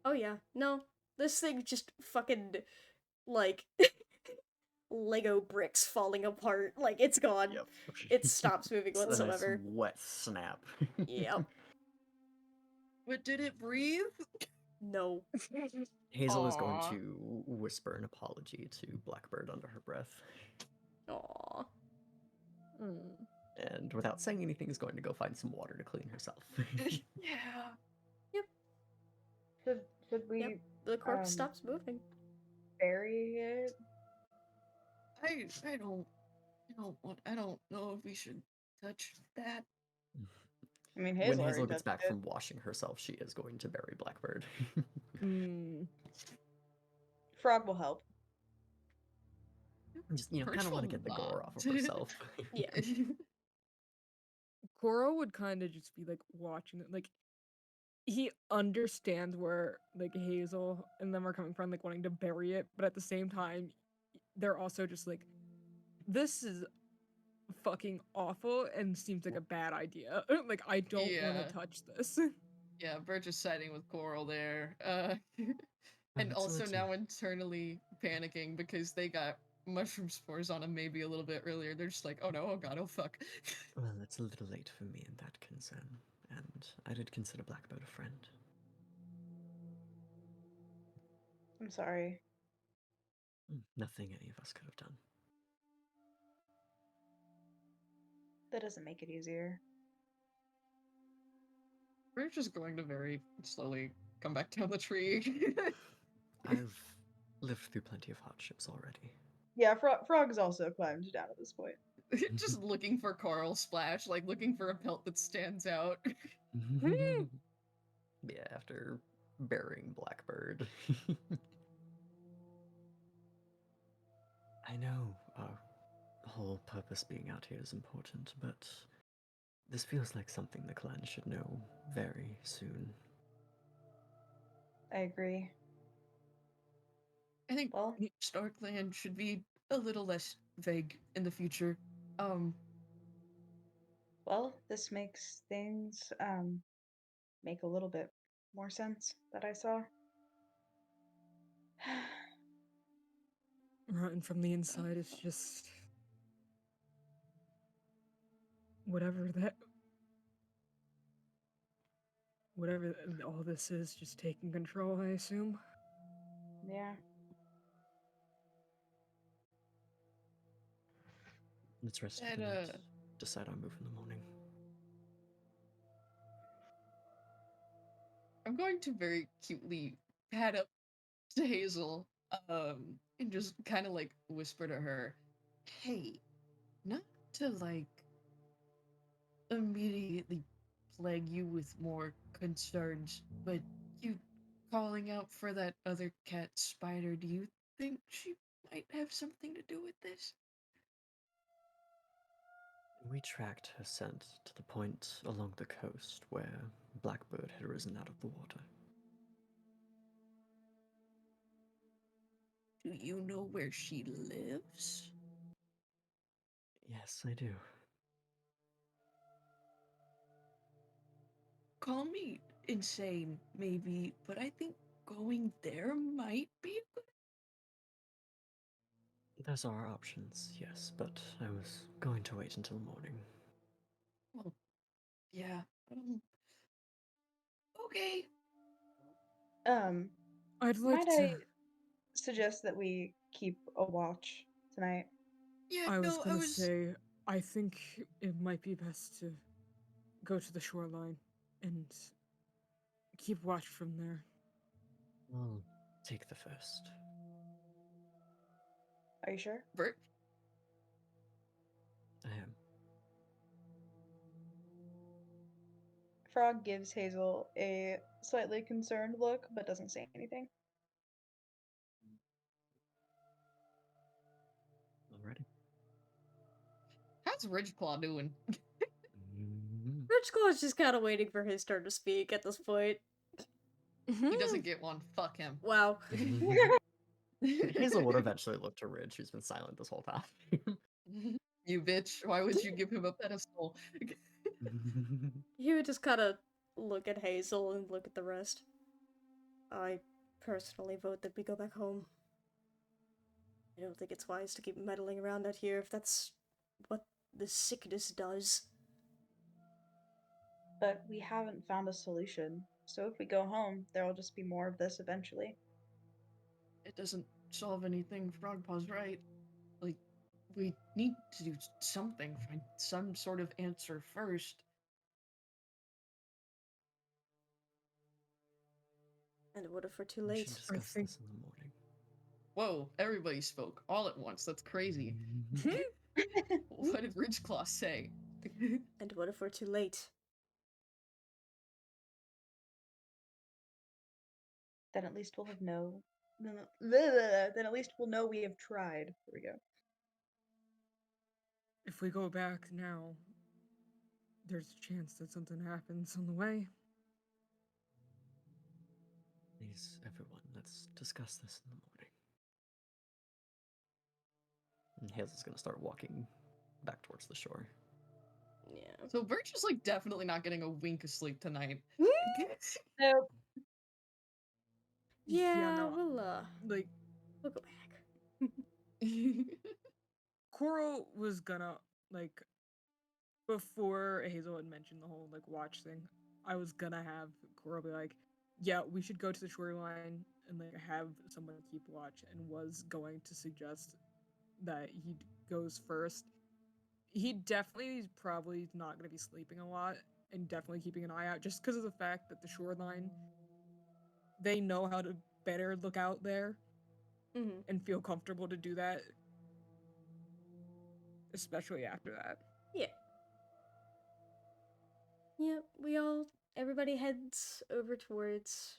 Oh yeah. No. This thing just fucking like Lego bricks falling apart. Like it's gone. Yep. It stops moving It's a whatsoever. nice wet snap. Yep. But did it breathe? No. Hazel is going Aw. to whisper an apology to Blackbird under her breath, Aw. and without saying anything, is going to go find some water to clean herself. Yeah. should we Yep. The corpse stops moving. bury it? I don't know if we should touch that. I mean, When Hazel Hazel already gets touched back it. from washing herself, she is going to bury Blackbird. Frog will help. Just, kind of want to get the gore off of herself. Yeah. Koro would kind of just be like watching it, like he understands where like Hazel and them are coming from, like wanting to bury it, but at the same time, they're also just like, this is fucking awful and seems like a bad idea. Like I don't want Yeah. to touch this. Yeah, Birch is siding with Coral there. And It's also a now internally panicking because they got mushroom spores on them maybe a little bit earlier. They're just like, oh no, oh god, oh fuck. Well, it's a little late for me in that concern, and I did consider Blackbird a friend. I'm sorry. Nothing any of us could have done. That doesn't make it easier. Birch is going to very slowly come back down the tree. I've lived through plenty of hardships already. Yeah, Frog's also climbed down at this point. Just looking for coral splash, like looking for a pelt that stands out. Yeah, after burying Blackbird. I know our whole purpose being out here is important, but this feels like something the clan should know very soon. I agree. I think Well, Star Clan should be a little less vague in the future. this makes things make a little bit more sense that I saw. Rotten from the inside, it's just whatever that. Whatever all this is, just taking control, I assume. Yeah. Let's rest for And, the night. Decide our move in the morning. I'm going to very cutely pat up to Hazel, and just kind of like whisper to her, "Hey, not to like immediately plague you with more concerns, but you calling out for that other cat spider, do you think she might have something to do with this?" We tracked her scent to the point along the coast where Blackbird had risen out of the water. Do you know where she lives? Yes, I do. Call me insane, maybe, but I think going there might be a good. Those are our options, yes, but I was going to wait until morning. Well, yeah. Okay. I'd like Might I to. suggest that we keep a watch tonight? Yeah, I was no, I gonna was. say, I think it might be best to go to the shoreline and keep watch from there. I'll take the first. Are you sure? Bert, I am. Frog gives Hazel a slightly concerned look, but doesn't say anything. Already. how's Ridgeclaw doing? Ridgeclaw's just kind of waiting for his turn to speak at this point. He doesn't get one. Fuck him. Wow. Hazel would eventually look to Ridge, who's been silent this whole time. You bitch. Why would you give him a pedestal? He would just kind of look at Hazel and look at the rest. I personally vote that we go back home. I don't think it's wise to keep meddling around out here if that's what the sickness does. But we haven't found a solution. So if we go home, there will just be more of this eventually. It doesn't solve anything. Frogpaw's right. Like, we need to do something. Find some sort of answer first. And what if we're too We late? should discuss think- this in the morning. Whoa, everybody spoke all at once. That's crazy. What did Ridgeclaw say? And what if we're too late? Then at least we'll have then at least we'll know we have tried. There we go. If we go back now, there's a chance that something happens on the way. Please, everyone, let's discuss this in the morning. And Hazel's gonna start walking back towards the shore. Yeah. So Birch is like definitely not getting a wink of sleep tonight. Nope. Yeah, no, we'll go back. Coral was gonna, like, before Hazel had mentioned the whole, like, watch thing, I was gonna have Coral be like, yeah, we should go to the shoreline and, like, have someone keep watch, and was going to suggest that he goes first. He definitely is probably not gonna be sleeping a lot, and definitely keeping an eye out, just because of the fact that the shoreline, they know how to better look out there Mm-hmm. and feel comfortable to do that, especially after that. Yeah. Yeah, everybody heads over towards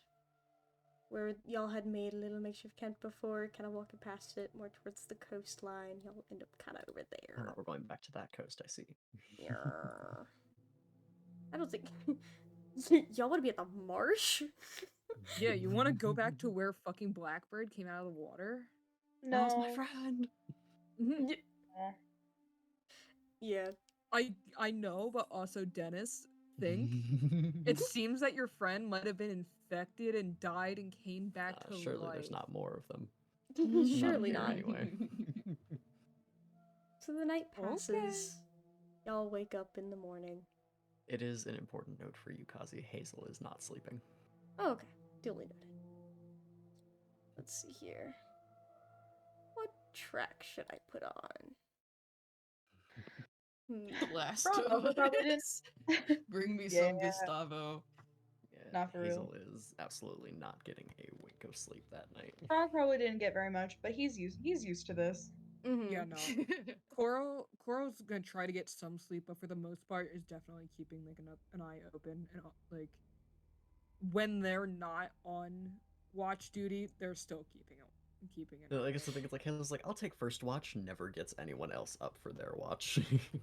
where y'all had made a little makeshift camp before, kind of walking past it more towards the coastline. Y'all end up kind of over there. We're going back to that coast, I see. Yeah. I don't think y'all want to be at the marsh. Yeah, you want to go back to where fucking Blackbird came out of the water? No. That was my friend. Yeah. Yeah. I know, but also Dennis, think it seems that your friend might have been infected and died and came back to Surely life. there's not more of them. Surely here not. anyway. So the night Okay. passes. Y'all wake up in the morning. It is an important note for you, Kazi. Hazel is not sleeping. Oh, okay. Duly noted. Let's see here. What track should I put on? The last Bravo, of probably us. Bring me Yeah. some Gustavo. Yeah, Not for real. Hazel is absolutely not getting a wink of sleep that night. Frog probably didn't get very much, but he's used to this. Mm-hmm. Yeah, no. Coro's gonna try to get some sleep, but for the most part, is definitely keeping like an eye open and like when they're not on watch duty, they're still keeping it. I guess the thing is, like, Hazel's like, I'll take first watch, never gets anyone else up for their watch.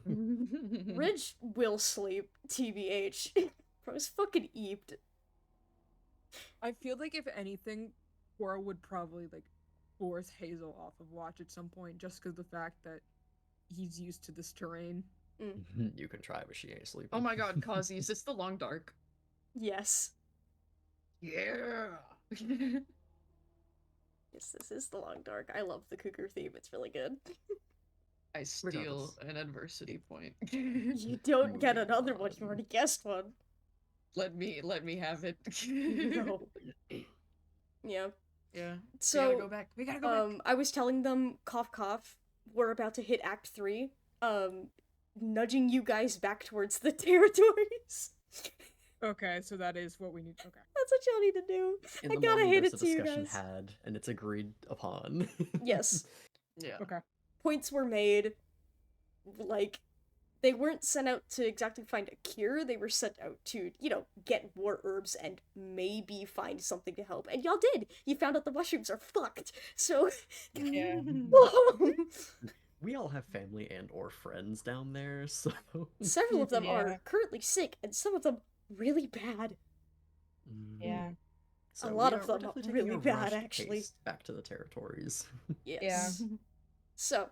Ridge will sleep, TBH. Bro's fucking eeped. I feel like if anything, Cora would probably like force Hazel off of watch at some point, just because the fact that he's used to this terrain. You can try, but she ain't sleeping. Oh my god, Kazi, is this the long dark? Yes. Yeah. Yes, this is the long dark. I love the cougar theme. It's really good. I steal Regardless. an adversity point. You don't get Moving another one. You on. already guessed one. Let me have it. No. Yeah. Yeah. So, we gotta go back. We gotta go back. I was telling them, cough cough, we're about to hit Act 3. Nudging you guys back towards the territories. Okay, so that is what we need. Okay. That's what y'all need to do. In I the gotta morning, hit there's it a to you discussion guys. had, and it's agreed upon. Yes. Yeah. Okay. Points were made. Like, they weren't sent out to exactly find a cure. They were sent out to, get more herbs and maybe find something to help. And y'all did. You found out the mushrooms are fucked. So, Yeah. We all have family and or friends down there, so several of them Yeah. are currently sick, and some of them really bad. Yeah. So A lot we of we're them are definitely taking really a bad, rushed actually. pace back to the territories. Yes. So,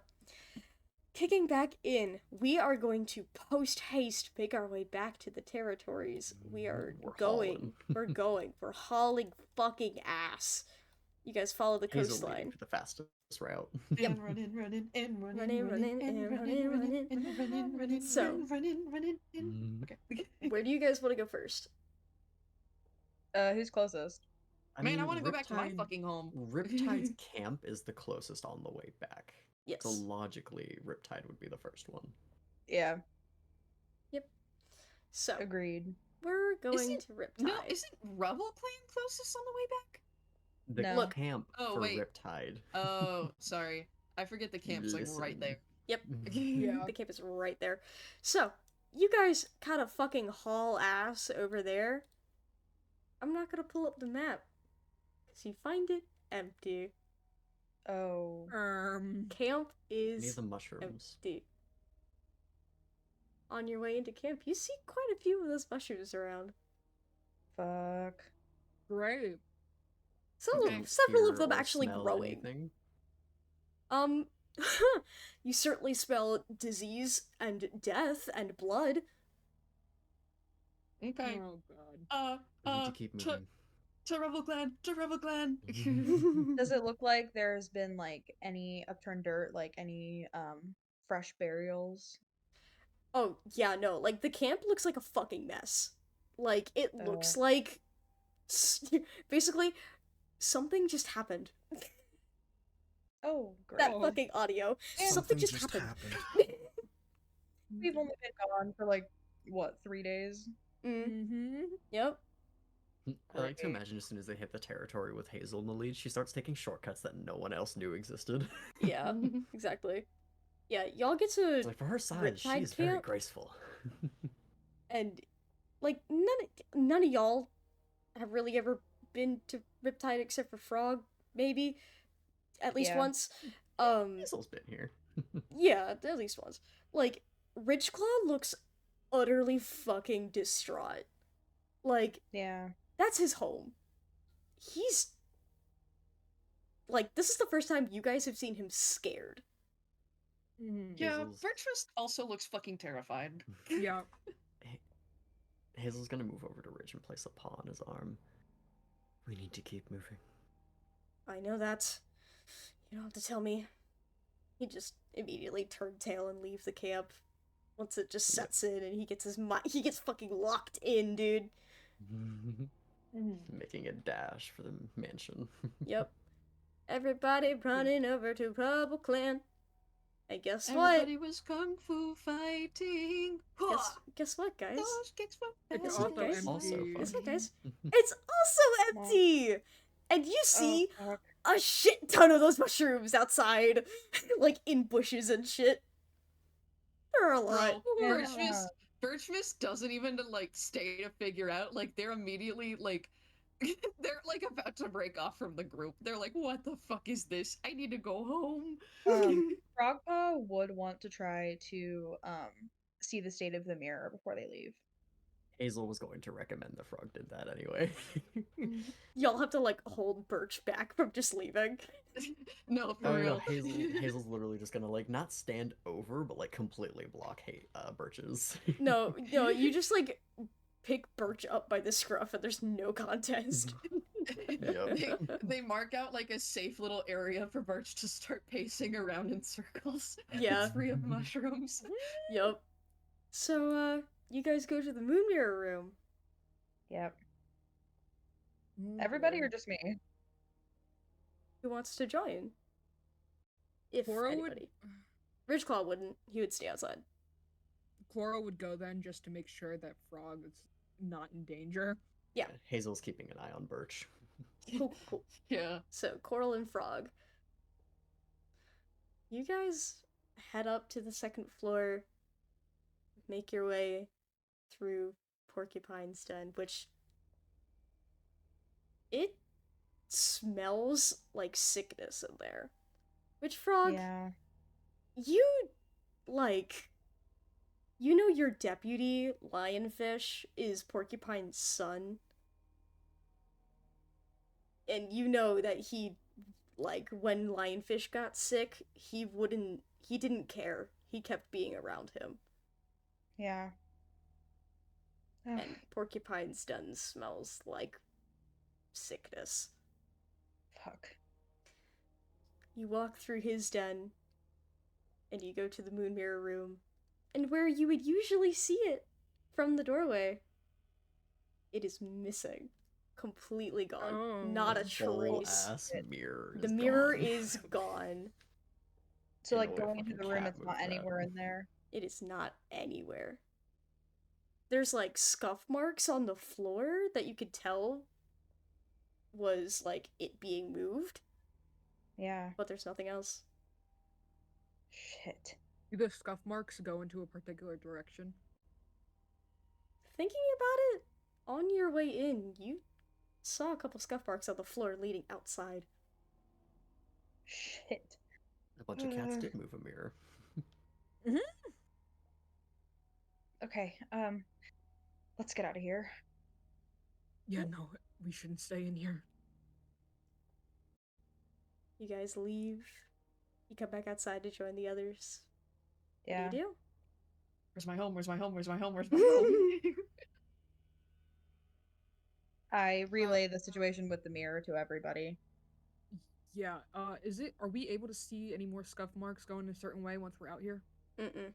kicking back in, we are going to post-haste make our way back to the territories. We are We're going. hauling. We're hauling fucking ass. You guys follow the Hazel coastline. leading for the fastest route. Yep. And running, Running, and running. So- Okay. Where do you guys want to go first? Who's closest? Man, I want to go back to my Riptide- fucking home. Riptide's camp is the closest on the way back. Yes. So logically, Riptide would be the first one. Yeah, So, agreed. we're going Isn't- to Riptide. No, isn't Rebel Clan closest on the way back? The No. camp Oh, for wait. Riptide. Oh, sorry. I forget the camp's like right Listen. there. Yep. Yeah. The camp is right there. So, you guys kind of fucking haul ass over there. I'm not gonna pull up the map. Because you find it empty. Oh. Camp Any is of the mushrooms. empty. On your way into camp, you see quite a few of those mushrooms around. Fuck. Great. Several Okay. of Hear them or actually smell growing. anything? You certainly smell disease and death and blood. Okay. Oh god. We need to keep moving. To Rebel Clan, to Rebel Clan. Does it look like there's been like any upturned dirt, like any fresh burials? Oh, yeah, no, like, the camp looks like a fucking mess. Like, it looks Oh. like... Basically, something just happened. Oh, great. That fucking audio. Something just happened. We've only been gone for like what, 3 days? Mm-hmm. Yep. I like to Great. imagine as soon as they hit the territory with Hazel in the lead, she starts taking shortcuts that no one else knew existed. Yeah, exactly. Yeah, y'all get to... It's like, for her size, she Riptide is very camp? graceful. And, like, none of y'all have really ever been to Riptide except for Frog, maybe? At least Yeah. once. Hazel's been here. Yeah, at least once. Like, Ridgeclaw looks utterly fucking distraught. Like, Yeah. that's his home. He's... Like, this is the first time you guys have seen him scared. Mm-hmm. Yeah, Hazel's- Bertrand also looks fucking terrified. Yeah. Hazel's gonna move over to Ridge and place a paw on his arm. We need to keep moving. I know that. You don't have to tell me. He just immediately turn tail and leave the camp. once it just Yep. sets in and he gets he gets fucking locked in, dude. Making a dash for the mansion. Yep. Everybody running over to Rebel Clan. And guess Everybody was kung fu fighting. what? Guess what, guys? Those kicks were It's Guess fast. what, also guys? empty. Also fun. Guess what, guys? It's also empty! And you see fuck. a shit ton of those mushrooms outside, like in bushes and shit. There are a lot. Bro, Yeah. Birchmas doesn't even like stay to figure out. Like they're immediately like they're like about to break off from the group. They're like, "What the fuck is this? I need to go home." Frogpaw would want to try to see the state of the mirror before they leave. Hazel was going to recommend the frog did that anyway. Y'all have to like hold Birch back from just leaving. No, for Oh real. no, Hazel's literally just gonna like not stand over, but like completely block Birch's. No, you just like pick Birch up by the scruff and there's no contest. They mark out like a safe little area for Birch to start pacing around in circles. Yeah. Free of mushrooms. Yep. So, you guys go to the moon mirror room. Yep. Everybody or just me? Who wants to join? If Cora would- anybody. Ridgeclaw wouldn't. He would stay outside. Cora would go then just to make sure that Frog is not in danger. Yeah. Hazel's keeping an eye on Birch. Cool. Yeah. So, Coral and Frog. You guys head up to the second floor, make your way through Porcupine's Den, which it smells like sickness in there. Which, Frog, Yeah. you, like, you know your deputy, Lionfish, is Porcupine's son. And you know that he, like, when Lionfish got sick, he didn't care. He kept being around him. Yeah. Ugh. And Porcupine's Den smells like sickness. Fuck. You walk through his den, and you go to the moon mirror room, and where you would usually see it from the doorway, it is missing. Completely gone. Oh. Not a Full trace. ass mirror. The is mirror gone. is gone. So, You like, know a going into the fucking room, cat it's not moved that. anywhere in there. It is not anywhere. There's like scuff marks on the floor that you could tell was like it being moved, Yeah. but there's nothing else. Shit. Do the scuff marks go into a particular direction? Thinking about it, on your way in, you saw a couple scuff marks on the floor leading outside. Shit. A bunch of cats did move a mirror. Okay, let's get out of here. Yeah, no, we shouldn't stay in here. You guys leave. You come back outside to join the others. Yeah. What do you do? Where's my home? Where's my home? Where's my home? Where's my home? I relay the situation with the mirror to everybody. Yeah, are we able to see any more scuff marks going a certain way once we're out here? Mm-mm.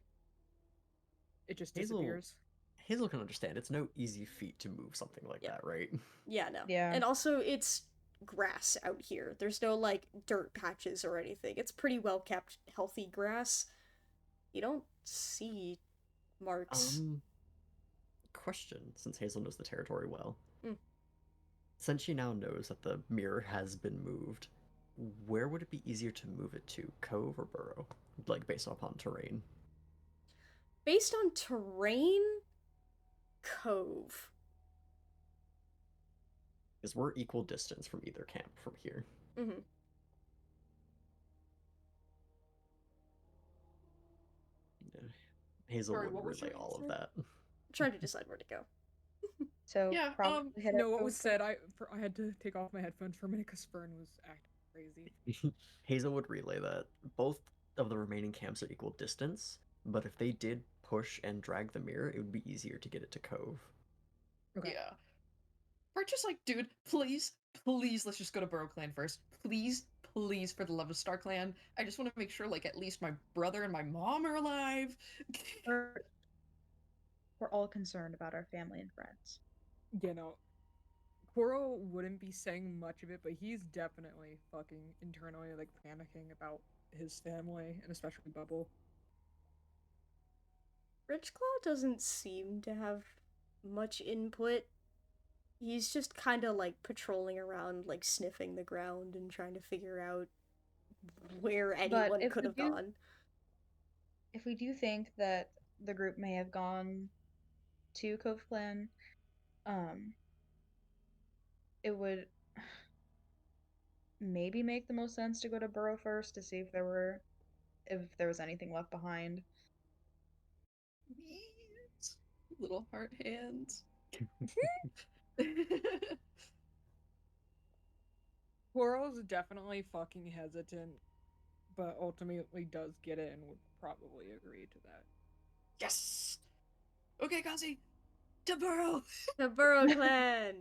It just Hazel- disappears. Hazel can understand. It's no easy feat to move something like Yeah. that, right? Yeah, no. Yeah. And also, it's grass out here. There's no, like, dirt patches or anything. It's pretty well kept, healthy grass. You don't see marks. Question, since Hazel knows the territory well. Mm. Since she now knows that the mirror has been moved, where would it be easier to move it to? Cove or burrow? Like, based upon terrain? Based on terrain, Cove. Because we're equal distance from either camp from here. Mm-hmm. Hazel Sorry, would what was your relay all of answer? that. I'm trying to decide where to go. So Yeah, probably hit No, it what was with- said, I had to take off my headphones for a minute because Fern was acting crazy. Hazel would relay that both of the remaining camps are equal distance, but if they did push and drag the mirror, it would be easier to get it to Cove. Okay. Yeah. We're just like, dude, please, let's just go to Burrow Clan first. Please, for the love of Star Clan. I just want to make sure, like, at least my brother and my mom are alive. We're all concerned about our family and friends. You know, Quirrell wouldn't be saying much of it, but he's definitely fucking internally like panicking about his family and especially Bubble. Richclaw doesn't seem to have much input. He's just kind of like patrolling around, like sniffing the ground and trying to figure out where But anyone could have gone. if we do think that the group may have gone to Cove Clan, it would maybe make the most sense to go to Burrow first to see if there was anything left behind. Sweet. Little heart hands. Quirrell's definitely fucking hesitant, but ultimately does get it and would probably agree to that. Yes! Okay, Kazi! To Burrow! The Burrow Clan!